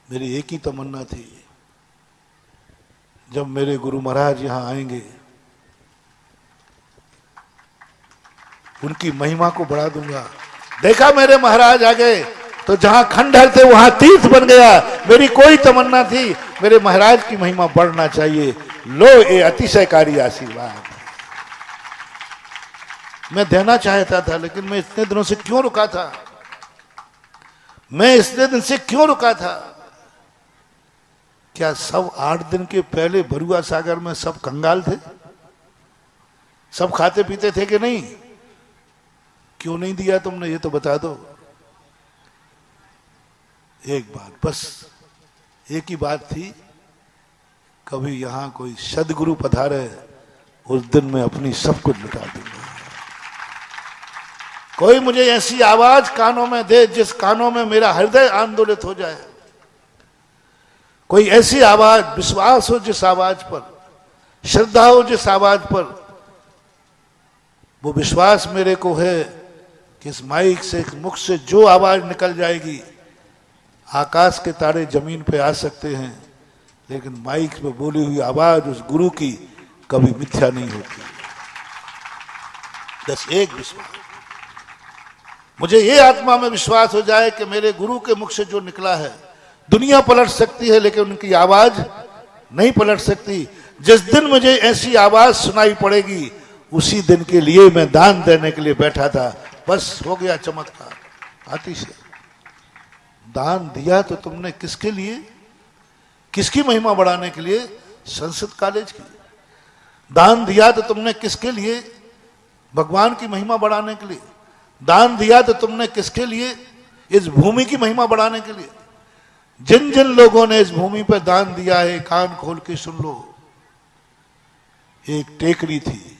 मेरी एक ही तमन्ना थी, जब मेरे गुरु महाराज यहां आएंगे उनकी महिमा को बढ़ा दूंगा। देखा मेरे महाराज आ गए तो जहां खंडहर थे वहां तीर्थ बन गया। मेरी कोई तमन्ना थी, मेरे महाराज की महिमा बढ़ना चाहिए। लो ये अतिशयकारी आशीर्वाद मैं देना चाहता था, लेकिन मैं इतने दिनों से क्यों रुका था? मैं इतने दिन से क्यों रुका था? क्या सब 8 दिन के पहले बरुआ सागर में सब कंगाल थे? सब खाते पीते थे कि नहीं? क्यों नहीं दिया तुमने, ये तो बता दो। एक बात, बस एक ही बात थी, कभी यहां कोई सदगुरु पधारे उस दिन मैं अपनी सब कुछ लुटा दूंगा। कोई मुझे ऐसी आवाज कानों में दे जिस कानों में मेरा हृदय आंदोलित हो जाए। कोई ऐसी आवाज, विश्वास हो जिस आवाज पर, श्रद्धा हो जिस आवाज पर। वो विश्वास मेरे को है कि इस माइक से, इस मुख से जो आवाज निकल जाएगी, आकाश के तारे जमीन पे आ सकते हैं, लेकिन माइक में बोली हुई आवाज उस गुरु की कभी मिथ्या नहीं होती। बस एक विश्वास, मुझे ये आत्मा में विश्वास हो जाए कि मेरे गुरु के मुख से जो निकला है, दुनिया पलट सकती है लेकिन उनकी आवाज नहीं पलट सकती। जिस दिन मुझे ऐसी आवाज सुनाई पड़ेगी, उसी दिन के लिए मैं दान देने के लिए बैठा था। बस हो गया चमत्कार। अतिशय दान दिया तो तुमने किसके लिए? किसकी महिमा बढ़ाने के लिए? संस्कृत कॉलेज की। दान दिया तो तुमने किसके लिए? भगवान की महिमा बढ़ाने के लिए। दान दिया तो तुमने किसके लिए? इस भूमि की महिमा बढ़ाने के लिए। जिन जिन लोगों ने इस भूमि पर दान दिया है, कान खोल के सुन लो। एक टेकरी थी,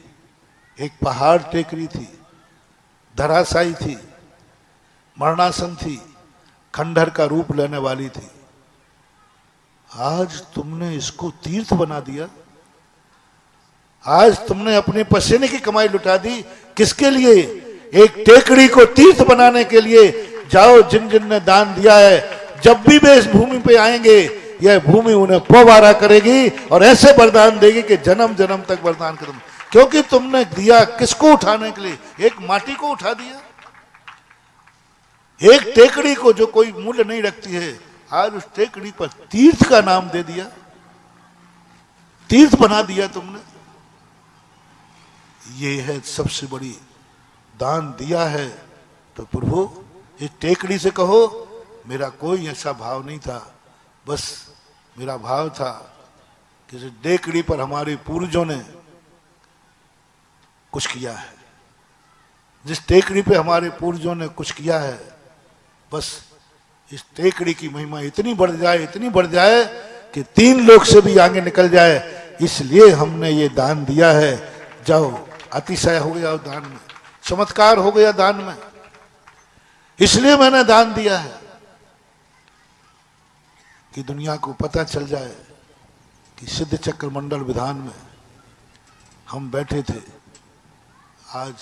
एक पहाड़ टेकरी थी, धराशायी थी, मरणासन थी, खंडहर का रूप लेने वाली थी। आज तुमने इसको तीर्थ बना दिया। आज तुमने अपने पसीने की कमाई लुटा दी। किसके लिए? एक टेकड़ी को तीर्थ बनाने के लिए। जाओ, जिन जिन ने दान दिया है, जब भी वे इस भूमि पे आएंगे, यह भूमि उन्हें पोवारा करेगी और ऐसे वरदान देगी कि जन्म जन्म तक वरदान करूं। क्योंकि तुमने दिया किसको उठाने के लिए? एक माटी को उठा दिया, एक टेकड़ी को जो कोई मूल्य नहीं रखती है, आज उस टेकड़ी पर तीर्थ का नाम दे दिया, तीर्थ बना दिया तुमने। ये है सबसे बड़ी दान दिया है। तो प्रभु, इस टेकड़ी से कहो मेरा कोई ऐसा भाव नहीं था, बस मेरा भाव था कि जिस टेकड़ी पर हमारे पूर्वजों ने कुछ किया है, जिस टेकड़ी पे हमारे पूर्वजों ने कुछ किया है, बस इस टेकड़ी की महिमा इतनी बढ़ जाए, इतनी बढ़ जाए कि 3 लोक से भी आगे निकल जाए। इसलिए हमने ये दान दिया है। जाओ, अतिशय हो गया दान में, चमत्कार हो गया दान में, इसलिए मैंने दान दिया है कि दुनिया को पता चल जाए कि सिद्ध चक्र मंडल विधान में हम बैठे थे, आज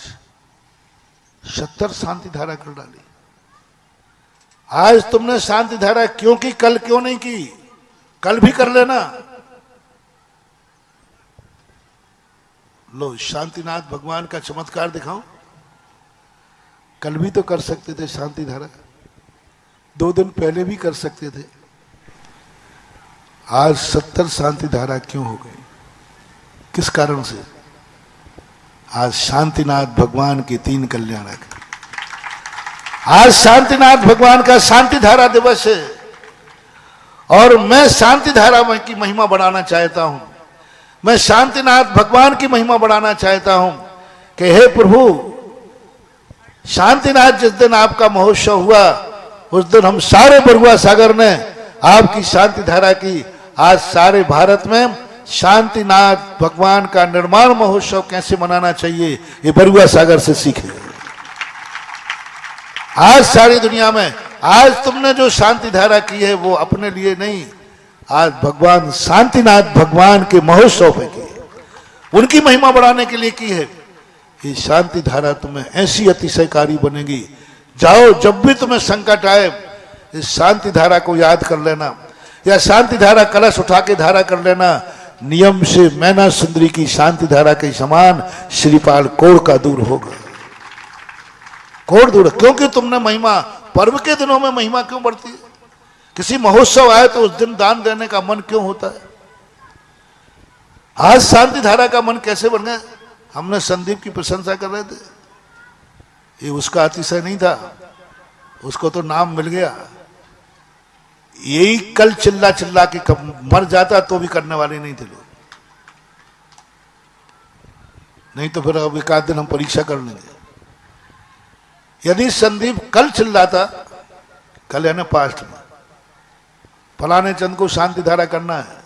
70 शांति धारा कर डाली। आज तुमने शांति धारा क्यों की, कल क्यों नहीं की? कल भी कर लेना। लो, शांतिनाथ भगवान का चमत्कार दिखाऊं? कल भी तो कर सकते थे शांति धारा, 2 दिन पहले भी कर सकते थे। आज 70 शांति धारा क्यों हो गई? किस कारण से? आज शांतिनाथ भगवान के 3 कल्याणक। आज शांतिनाथ भगवान का शांति धारा दिवस है और मैं शांति धारा की महिमा बढ़ाना चाहता हूं। मैं शांतिनाथ भगवान की महिमा बढ़ाना चाहता हूं कि हे प्रभु, शांतिनाथ जिस दिन आपका महोत्सव हुआ उस दिन हम सारे बरुआ सागर ने आपकी शांति धारा की। आज सारे भारत में शांतिनाथ भगवान का निर्माण महोत्सव कैसे मनाना चाहिए ये बरुआ सागर से सीखे। आज सारी दुनिया में आज तुमने जो शांति धारा की है वो अपने लिए नहीं, आज भगवान शांतिनाथ भगवान के महोत्सव पे की, उनकी महिमा बढ़ाने के लिए की है। ये शांति धारा तुम्हें ऐसी अतिशयकारी बनेगी। जाओ, जब भी तुम्हें संकट आए इस शांति धारा को याद कर लेना, या शांति धारा कलश उठा के धारा कर लेना। नियम से मैना सुंदरी की शांति धारा के समान श्रीपाल कोढ़ का दूर होगा। कोढ़ दूर, क्योंकि तुमने महिमा, पर्व के दिनों में महिमा क्यों बढ़ती है? किसी महोत्सव आए तो उस दिन दान देने का मन क्यों होता है? आज शांति धारा का मन कैसे बन गया? हमने संदीप की प्रशंसा कर रहे थे, ये उसका अतिशय नहीं था, उसको तो नाम मिल गया। यही कल चिल्ला चिल्ला के मर जाता तो भी करने वाले नहीं थे लोग। नहीं तो फिर अब 1 आध दिन हम परीक्षा कर लेंगे। यदि संदीप कल चिल्लाता, कल है ना पास्ट में, फलाने चंद को शांति धारा करना है,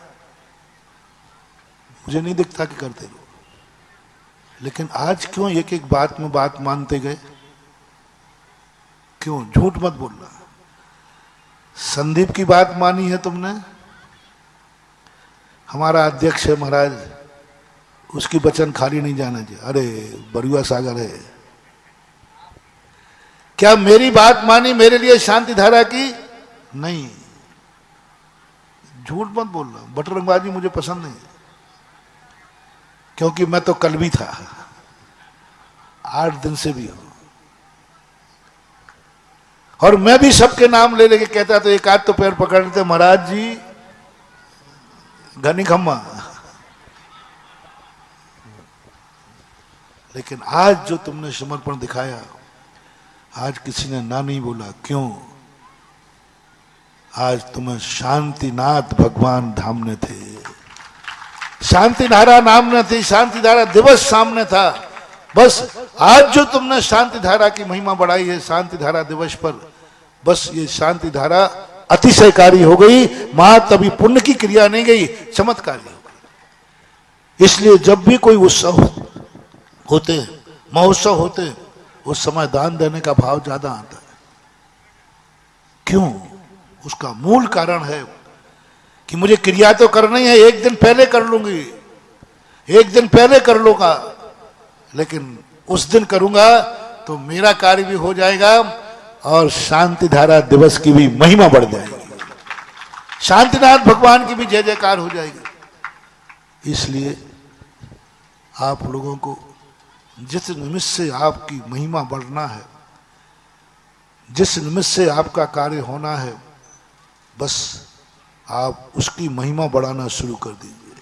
मुझे नहीं दिखता कि करते लोग। लेकिन आज क्यों एक एक बात में बात मानते गए? क्यों? झूठ मत बोलना। संदीप की बात मानी है तुमने, हमारा अध्यक्ष है महाराज, उसकी वचन खाली नहीं जाना चाहिए। अरे बरुआ सागर है, क्या मेरी बात मानी मेरे लिए शांति धारा की? नहीं। झूठ मत बोलना, बटरंगबाजी मुझे पसंद नहीं, क्योंकि मैं तो कल भी था, 8 दिन से भी हूं, और मैं भी सबके नाम ले लेके कहता तो 1 आध तो पैर पकड़ लेते, महाराज जी घनी खम्मा। लेकिन आज जो तुमने समर्पण दिखाया, आज किसी ने ना नहीं बोला। क्यों? आज तुम्हें शांतिनाथ भगवान धामने थे, शांति धारा नाम न थी, शांति धारा दिवस सामने था। बस आज जो तुमने शांति धारा की महिमा बढ़ाई है शांति धारा दिवस पर, बस ये शांति धारा अतिशयकारी हो गई। मां तभी पुण्य की क्रिया नहीं गई, चमत्कारी हो गई। इसलिए जब भी कोई उत्सव होते, महोत्सव होते, उस समय दान देने का भाव ज्यादा आता है। क्यों? उसका मूल कारण है कि मुझे क्रिया तो करनी है, 1 दिन पहले कर लूंगी, 1 दिन पहले कर लूंगा, लेकिन उस दिन करूंगा तो मेरा कार्य भी हो जाएगा और शांति धारा दिवस की भी महिमा बढ़ जाएगी, शांतिनाथ भगवान की भी जय जयकार हो जाएगी। इसलिए आप लोगों को जिस निमित्त से आपकी महिमा बढ़ना है, जिस निमित्त से आपका कार्य होना है, बस आप उसकी महिमा बढ़ाना शुरू कर दीजिए।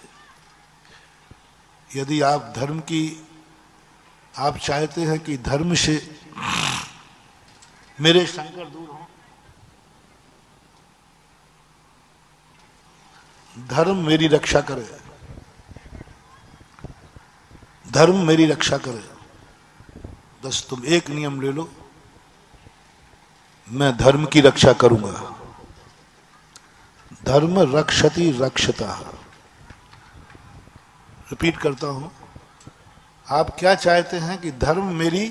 यदि आप धर्म की, आप चाहते हैं कि धर्म से मेरे संकट दूर हो, धर्म मेरी रक्षा करे, धर्म मेरी रक्षा करे। बस तुम एक नियम ले लो, मैं धर्म की रक्षा करूंगा। धर्म रक्षति रक्षता। रिपीट करता हूं, आप क्या चाहते हैं कि धर्म मेरी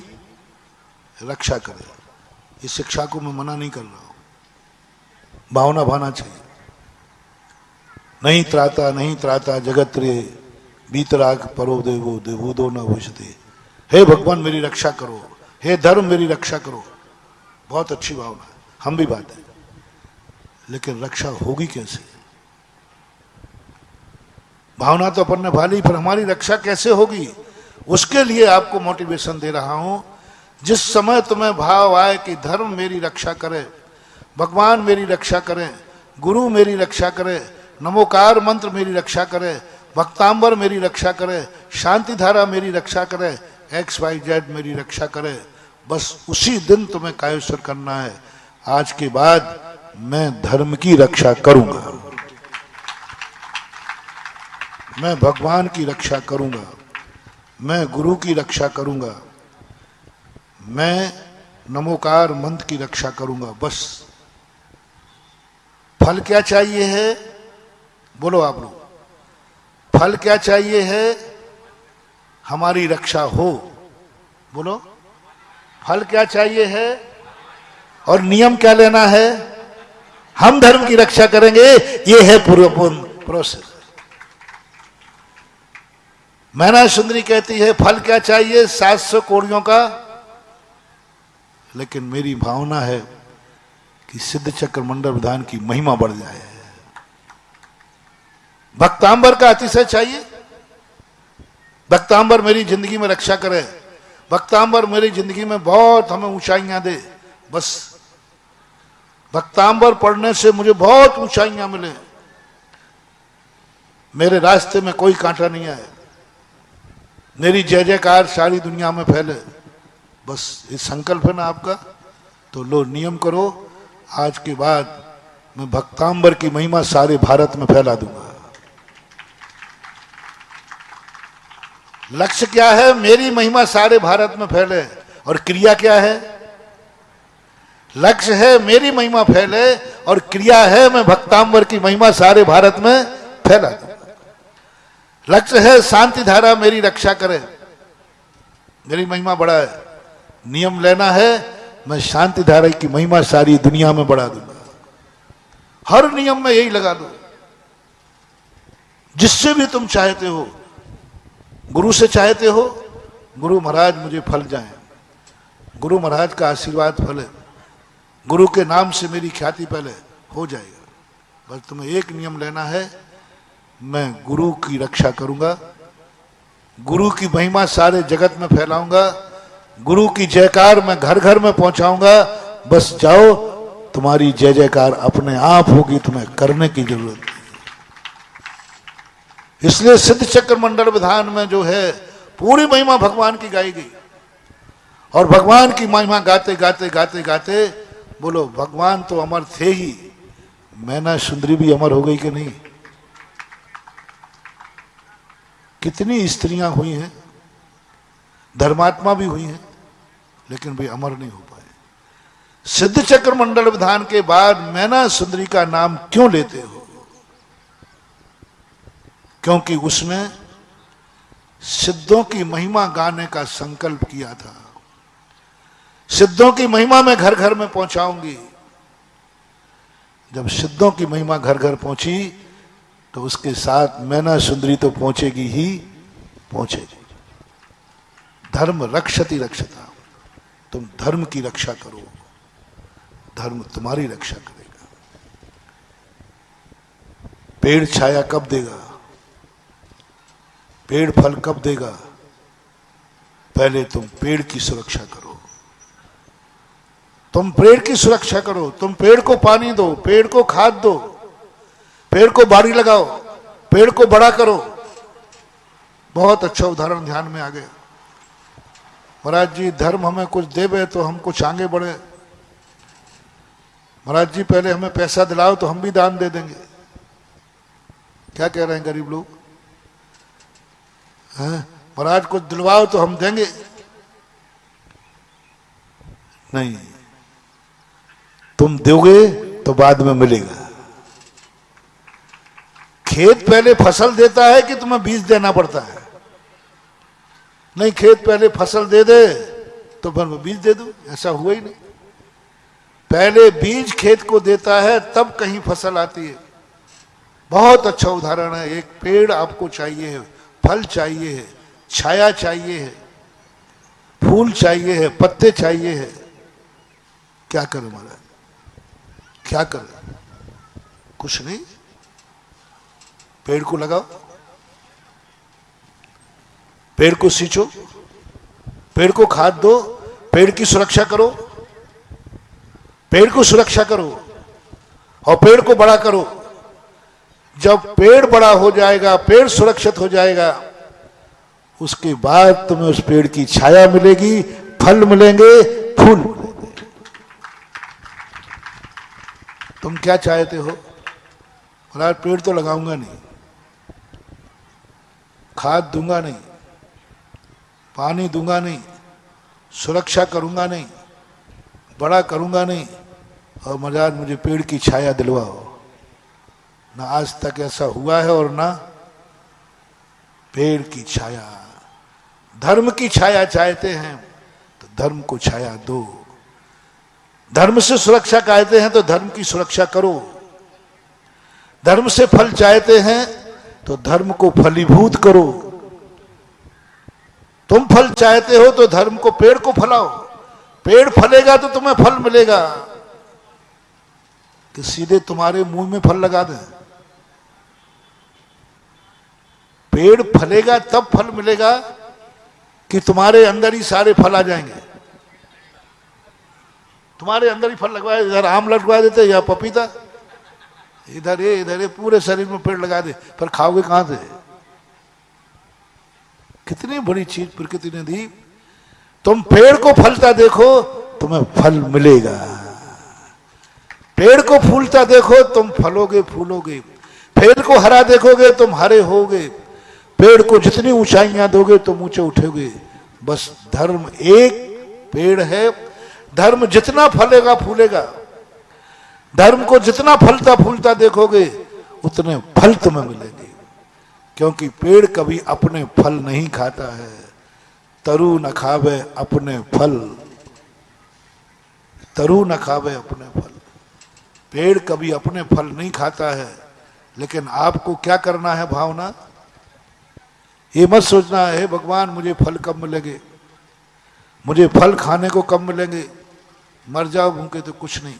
रक्षा करे। इस शिक्षा को मैं मना नहीं कर रहा हूं, भावना भाना चाहिए। नहीं त्राता नहीं त्राता जगत रे, बीतराग परो देवो देवोदो न भूषते। हे भगवान मेरी रक्षा करो, हे धर्म मेरी रक्षा करो। बहुत अच्छी भावना है, हम भी बात है, लेकिन रक्षा होगी कैसे? भावना तो अपन ने भाली, पर हमारी रक्षा कैसे होगी? उसके लिए आपको मोटिवेशन दे रहा हूं। जिस समय तुम्हें भाव आए कि धर्म मेरी रक्षा करे, भगवान मेरी रक्षा करें, गुरु मेरी रक्षा करे, नमोकार मंत्र मेरी रक्षा करे, भक्तांबर मेरी रक्षा करे, शांति धारा मेरी रक्षा करे, XYZ मेरी रक्षा करे, बस उसी दिन तुम्हें कायेश्वर करना है। आज के बाद मैं धर्म की रक्षा करूंगा, मैं भगवान की रक्षा करूंगा, मैं गुरु की रक्षा करूंगा, मैं नमोकार मंत्र की रक्षा करूंगा। बस फल क्या चाहिए है? बोलो आप लोग, फल क्या चाहिए है? हमारी रक्षा हो। बोलो, फल क्या चाहिए है? और नियम क्या लेना है? हम धर्म की रक्षा करेंगे। ये है पूर्ण प्रोसेस। मैना सुंदरी कहती है फल क्या चाहिए? 700 कौड़ियों का। लेकिन मेरी भावना है कि सिद्ध चक्र मंडल विधान की महिमा बढ़ जाए। भक्तांबर का अतिशय चाहिए। भक्तांबर मेरी जिंदगी में रक्षा करे, भक्तांबर मेरी जिंदगी में बहुत हमें ऊंचाइयां दे। बस भक्तांबर पढ़ने से मुझे बहुत ऊंचाइयां मिले, मेरे रास्ते में कोई कांटा नहीं आए, मेरी जय जयकार सारी दुनिया में फैले। बस ये संकल्प है ना आपका, तो लो नियम करो। आज के बाद मैं भक्तांबर की महिमा सारे भारत में फैला दूंगा। लक्ष्य क्या है? मेरी महिमा सारे भारत में फैले। और क्रिया क्या है? लक्ष्य है मेरी महिमा फैले, और क्रिया है मैं भक्तांबर की महिमा सारे भारत में फैला दूं। लक्ष्य है शांति धारा मेरी रक्षा करे, मेरी महिमा बढ़ाए। नियम लेना है मैं शांति धारा की महिमा सारी दुनिया में बढ़ा दूंगा। हर नियम में यही लगा दो, जिससे भी तुम चाहते हो। गुरु से चाहते हो, गुरु महाराज मुझे फल जाए, गुरु महाराज का आशीर्वाद फले, गुरु के नाम से मेरी ख्याति पहले हो जाएगा। बस तुम्हें एक नियम लेना है, मैं गुरु की रक्षा करूंगा, गुरु की महिमा सारे जगत में फैलाऊंगा, गुरु की जयकार मैं घर घर में पहुंचाऊंगा। बस जाओ, तुम्हारी जय जयकार अपने आप होगी, तुम्हें करने की जरूरत नहीं। इसलिए सिद्ध चक्र मंडल विधान में जो है पूरी महिमा भगवान की गाई गई। और भगवान की महिमा गाते गाते गाते गाते बोलो, भगवान तो अमर थे ही, मैना सुंदरी भी अमर हो गई कि नहीं? कितनी स्त्रियां हुई हैं, धर्मात्मा भी हुई हैं, लेकिन वे अमर नहीं हो पाए। सिद्ध चक्र मंडल विधान के बाद मैना सुंदरी का नाम क्यों लेते हो? क्योंकि उसमें सिद्धों की महिमा गाने का संकल्प किया था। सिद्धों की महिमा मैं घर घर में पहुंचाऊंगी। जब सिद्धों की महिमा घर घर पहुंची, तो उसके साथ मैना सुंदरी तो पहुंचेगी ही पहुंचेगी। धर्म रक्षति रक्षता। तुम धर्म की रक्षा करो, धर्म तुम्हारी रक्षा करेगा। पेड़ छाया कब देगा? पेड़ फल कब देगा? पहले तुम पेड़ की सुरक्षा करो, तुम पेड़ की सुरक्षा करो, तुम पेड़ को पानी दो, पेड़ को खाद दो, पेड़ को बाड़ी लगाओ, पेड़ को बड़ा करो। बहुत अच्छा उदाहरण ध्यान में आ गया। महाराज जी धर्म हमें कुछ देवे तो हम कुछ आगे बढ़े। महाराज जी पहले हमें पैसा दिलाओ तो हम भी दान दे देंगे। क्या कह रहे हैं गरीब लोग? हैं? महाराज कुछ दिलवाओ तो हम देंगे। नहीं, तुम दोगे तो बाद में मिलेगा। खेत पहले फसल देता है कि तुम्हें बीज देना पड़ता है? नहीं, खेत पहले फसल दे दे तो फिर मैं बीज दे दूं, ऐसा हुआ ही नहीं। पहले बीज खेत को देता है तब कहीं फसल आती है। बहुत अच्छा उदाहरण है। एक पेड़ आपको चाहिए है, फल चाहिए है, छाया चाहिए है, फूल चाहिए है, पत्ते चाहिए है, क्या करें महाराज? क्या करें? कुछ नहीं। पेड़ को लगाओ, पेड़ को सींचो, पेड़ को खाद दो, पेड़ की सुरक्षा करो, पेड़ को सुरक्षा करो और पेड़ को बड़ा करो। जब पेड़ बड़ा हो जाएगा, पेड़ सुरक्षित हो जाएगा, उसके बाद तुम्हें उस पेड़ की छाया मिलेगी, फल मिलेंगे, फूल मिलेंगे। तुम क्या चाहते हो? महाराज पेड़ तो लगाऊंगा नहीं, खाद दूंगा नहीं, पानी दूंगा नहीं, सुरक्षा करूंगा नहीं, बड़ा करूंगा नहीं, और महाराज मुझे पेड़ की छाया दिलवाओ। ना आज तक ऐसा हुआ है और ना पेड़ की छाया। धर्म की छाया चाहते हैं तो धर्म को छाया दो। धर्म से सुरक्षा चाहते हैं तो धर्म की सुरक्षा करो। धर्म से फल चाहते हैं तो धर्म को फलीभूत करो। तुम फल चाहते हो तो धर्म को, पेड़ को फलाओ। पेड़ फलेगा तो तुम्हें फल मिलेगा। कि सीधे तुम्हारे मुंह में फल लगा दें? पेड़ फलेगा तब फल मिलेगा कि तुम्हारे अंदर ही सारे फल आ जाएंगे। तुम्हारे अंदर ही फल लगवाए, इधर आम लगवा देते या पपीता, इधर ये पूरे शरीर में पेड़ लगा दे, पर खाओगे कहां से? कितनी बड़ी चीज प्रकृति ने दी। तुम पेड़ को फलता देखो, तुम्हें फल मिलेगा। पेड़ को फूलता देखो, तुम फलोगे, फूलोगे। पेड़ को हरा देखोगे, तुम हरे होगे। पेड़ को जितनी ऊंचाइयां दोगे, तुम ऊंचे उठोगे। बस धर्म एक पेड़ है। धर्म जितना फलेगा, फूलेगा। धर्म को जितना फलता फूलता देखोगे, उतने फल तुम्हें मिलेंगे। क्योंकि पेड़ कभी अपने फल नहीं खाता है। तरु न खावे अपने फल, तरु न खावे अपने फल। पेड़ कभी अपने फल नहीं खाता है। लेकिन आपको क्या करना है? भावना ये मत सोचना है भगवान मुझे फल कब मिलेंगे, मुझे फल खाने को कब मिलेंगे। मर जाओ भूखे तो कुछ नहीं।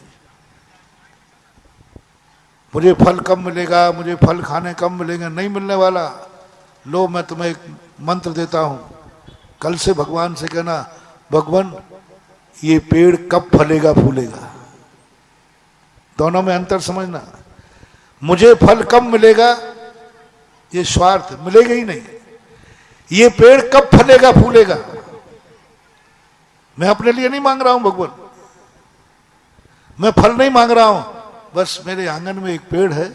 मुझे फल कब मिलेगा, मुझे फल खाने कब मिलेंगे, नहीं मिलने वाला। लो मैं तुम्हें एक मंत्र देता हूं, कल से भगवान से कहना, भगवान ये पेड़ कब फलेगा फूलेगा। दोनों में अंतर समझना। मुझे फल कब मिलेगा, ये स्वार्थ, मिलेगा ही नहीं। ये पेड़ कब फलेगा फूलेगा। मैं अपने लिए नहीं मांग रहा हूं भगवान, मैं फल नहीं मांग रहा हूं। बस मेरे आंगन में एक पेड़ है,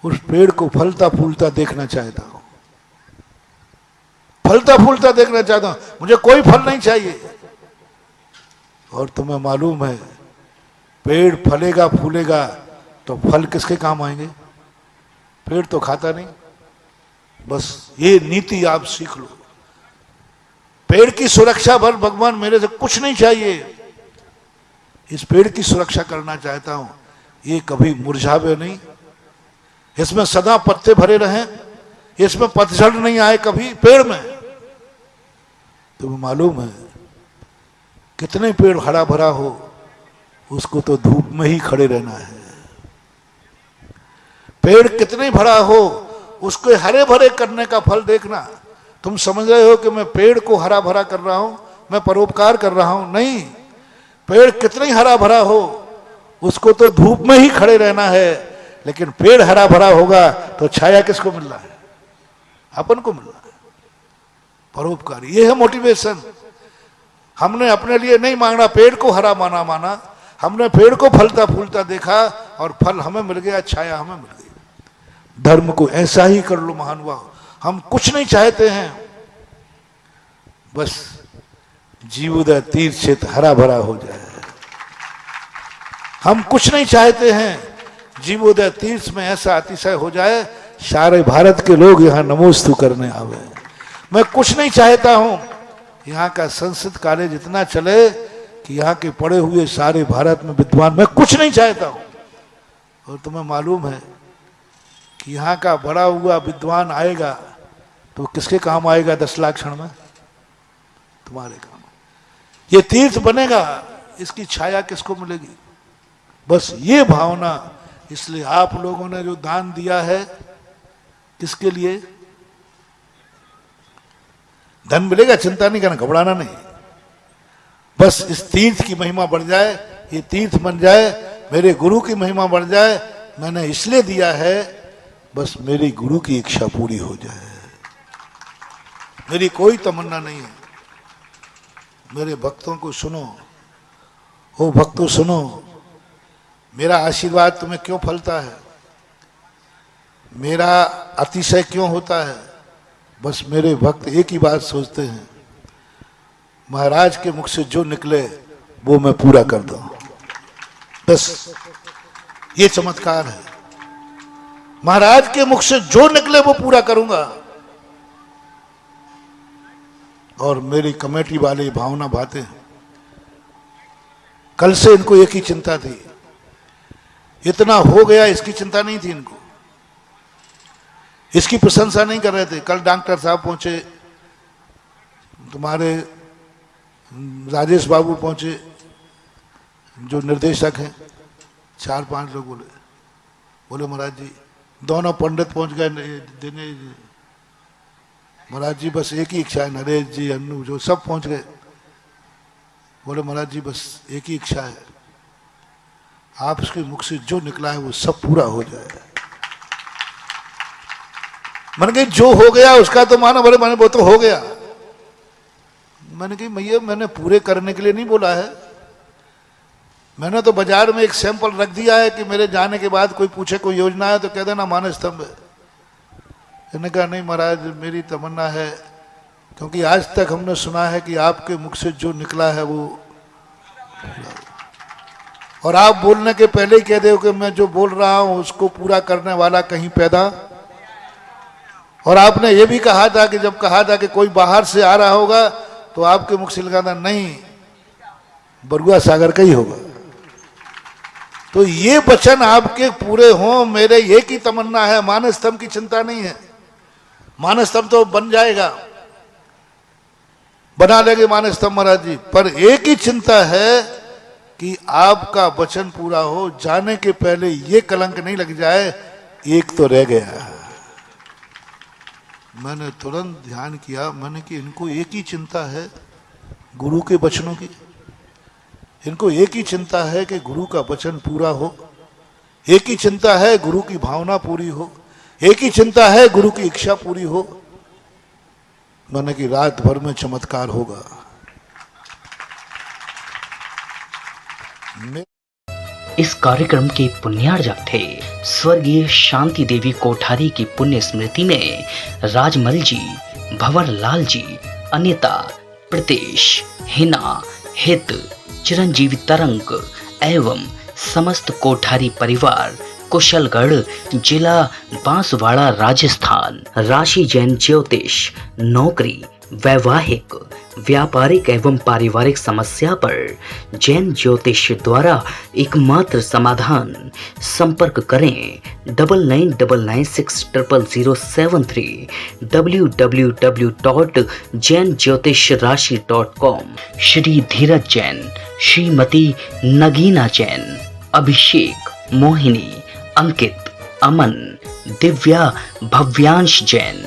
उस पेड़ को फलता फूलता देखना चाहता हूं, फलता फूलता देखना चाहता हूं। मुझे कोई फल नहीं चाहिए। और तुम्हें मालूम है पेड़ फलेगा फूलेगा तो फल किसके काम आएंगे? पेड़ तो खाता नहीं। बस ये नीति आप सीख लो। पेड़ की सुरक्षा भर भगवान मेरे से कुछ नहीं चाहिए, इस पेड़ की सुरक्षा करना चाहता हूं। ये कभी मुरझावे नहीं, इसमें सदा पत्ते भरे रहें, इसमें पतझड़ नहीं आए कभी पेड़ में। तुम्हें मालूम है कितने पेड़ हरा भरा हो, उसको तो धूप में ही खड़े रहना है। पेड़ कितने भरा हो, उसको हरे भरे करने का फल देखना। तुम समझ रहे हो कि मैं पेड़ को हरा भरा कर रहा हूं, मैं परोपकार कर रहा हूं? नहीं, पेड़ कितना ही हरा भरा हो, उसको तो धूप में ही खड़े रहना है। लेकिन पेड़ हरा भरा होगा तो छाया किसको मिल रहा है? अपन को मिल रहा है। परोपकार, ये है मोटिवेशन। हमने अपने लिए नहीं मांगना, पेड़ को हरा माना, हमने पेड़ को फलता फूलता देखा और फल हमें मिल गया, छाया हमें मिल गई। धर्म को ऐसा ही कर लो महानुभाव। हम कुछ नहीं चाहते हैं, बस जीवोदय तीर्थ क्षेत्र हरा भरा हो जाए। हम कुछ नहीं चाहते हैं, जीवोदय तीर्थ में ऐसा अतिशय हो जाए सारे भारत के लोग यहाँ नमोस्तु करने आवे। मैं कुछ नहीं चाहता हूं, यहाँ का संस्कृत कॉलेज इतना चले कि यहाँ के पढ़े हुए सारे भारत में विद्वान, मैं कुछ नहीं चाहता हूं। और तुम्हें मालूम है कि यहाँ का बड़ा हुआ विद्वान आएगा तो किसके काम आएगा 10 लाख क्षण में? तुम्हारे काम। ये तीर्थ बनेगा, इसकी छाया किसको मिलेगी? बस ये भावना। इसलिए आप लोगों ने जो दान दिया है, किसके लिए? धन मिलेगा, चिंता नहीं करना, घबराना नहीं। बस इस तीर्थ की महिमा बढ़ जाए, ये तीर्थ बन जाए, मेरे गुरु की महिमा बढ़ जाए। मैंने इसलिए दिया है, बस मेरी गुरु की इच्छा पूरी हो जाए। मेरी कोई तमन्ना नहीं है। मेरे भक्तों को सुनो, ओ भक्तों सुनो, मेरा आशीर्वाद तुम्हें क्यों फलता है, मेरा अतिशय क्यों होता है? बस मेरे भक्त एक ही बात सोचते हैं, महाराज के मुख से जो निकले वो मैं पूरा कर दूं। बस ये चमत्कार है। महाराज के मुख से जो निकले वो पूरा करूंगा। और मेरी कमेटी वाले भावना भाते हैं, कल से इनको एक ही चिंता थी, इतना हो गया इसकी चिंता नहीं थी इनको, इसकी प्रशंसा नहीं कर रहे थे। कल डॉक्टर साहब पहुंचे, तुम्हारे राजेश बाबू पहुंचे, जो निर्देशक हैं, 4-5 लोग बोले महाराज जी, दोनों पंडित पहुंच गए दिनेश जी, महाराज जी बस एक ही इच्छा है, नरेश जी, अन्नू जो सब पहुंच गए। बोले महाराज जी बस एक ही इच्छा है, आप उसके मुख से जो निकला है वो सब पूरा हो जाए। मैंने कही जो हो गया उसका तो मानो, बोले मैंने वो तो हो गया। मैंने कही भैया मैंने पूरे करने के लिए नहीं बोला है, मैंने तो बाजार में एक सैंपल रख दिया है कि मेरे जाने के बाद कोई पूछे कोई योजना है तो कह देना मानस स्तंभ है। इन्होंने कहा नहीं महाराज मेरी तमन्ना है, क्योंकि आज तक हमने सुना है कि आपके मुख से जो निकला है वो, और आप बोलने के पहले ही कह दे कि मैं जो बोल रहा हूं उसको पूरा करने वाला कहीं पैदा। और आपने ये भी कहा था कि जब कहा था कि कोई बाहर से आ रहा होगा तो आपके मुख से लगा था नहीं, बरुआ सागर का ही होगा। तो ये वचन आपके पूरे हों, मेरे एक ही तमन्ना है, मानस स्तंभ की चिंता नहीं है। मानस स्तंभ तो बन जाएगा, बना लेंगे मानस स्तंभ महाराज जी, पर एक ही चिंता है कि आपका वचन पूरा हो, जाने के पहले ये कलंक नहीं लग जाए, एक तो रह गया। मैंने तुरंत ध्यान किया, मैंने कि इनको एक ही चिंता है गुरु के वचनों की, इनको एक ही चिंता है कि गुरु का वचन पूरा हो, एक ही चिंता है गुरु की भावना पूरी हो, एक ही चिंता है गुरु की इच्छा पूरी हो। मैंने कि रात भर में चमत्कार होगा। इस कार्यक्रम के पुण्यार्जक थे स्वर्गीय शांति देवी कोठारी की पुण्य स्मृति में राजमल जी, भंवर लाल जी, अनिता, प्रीतेश, हिना, हित, चिरंजीवी तरंग एवं समस्त कोठारी परिवार, कुशलगढ़ जिला बांसवाड़ा राजस्थान। राशि जैन ज्योतिष, नौकरी, वैवाहिक, व्यापारिक एवं पारिवारिक समस्या पर जैन ज्योतिष द्वारा एकमात्र समाधान। संपर्क करें 9999600073 www.jainjyotishrashi.com। श्री धीरज जैन, श्रीमती नगीना जैन, अभिषेक, मोहिनी, अंकित, अमन, दिव्या, भव्यांश जैन।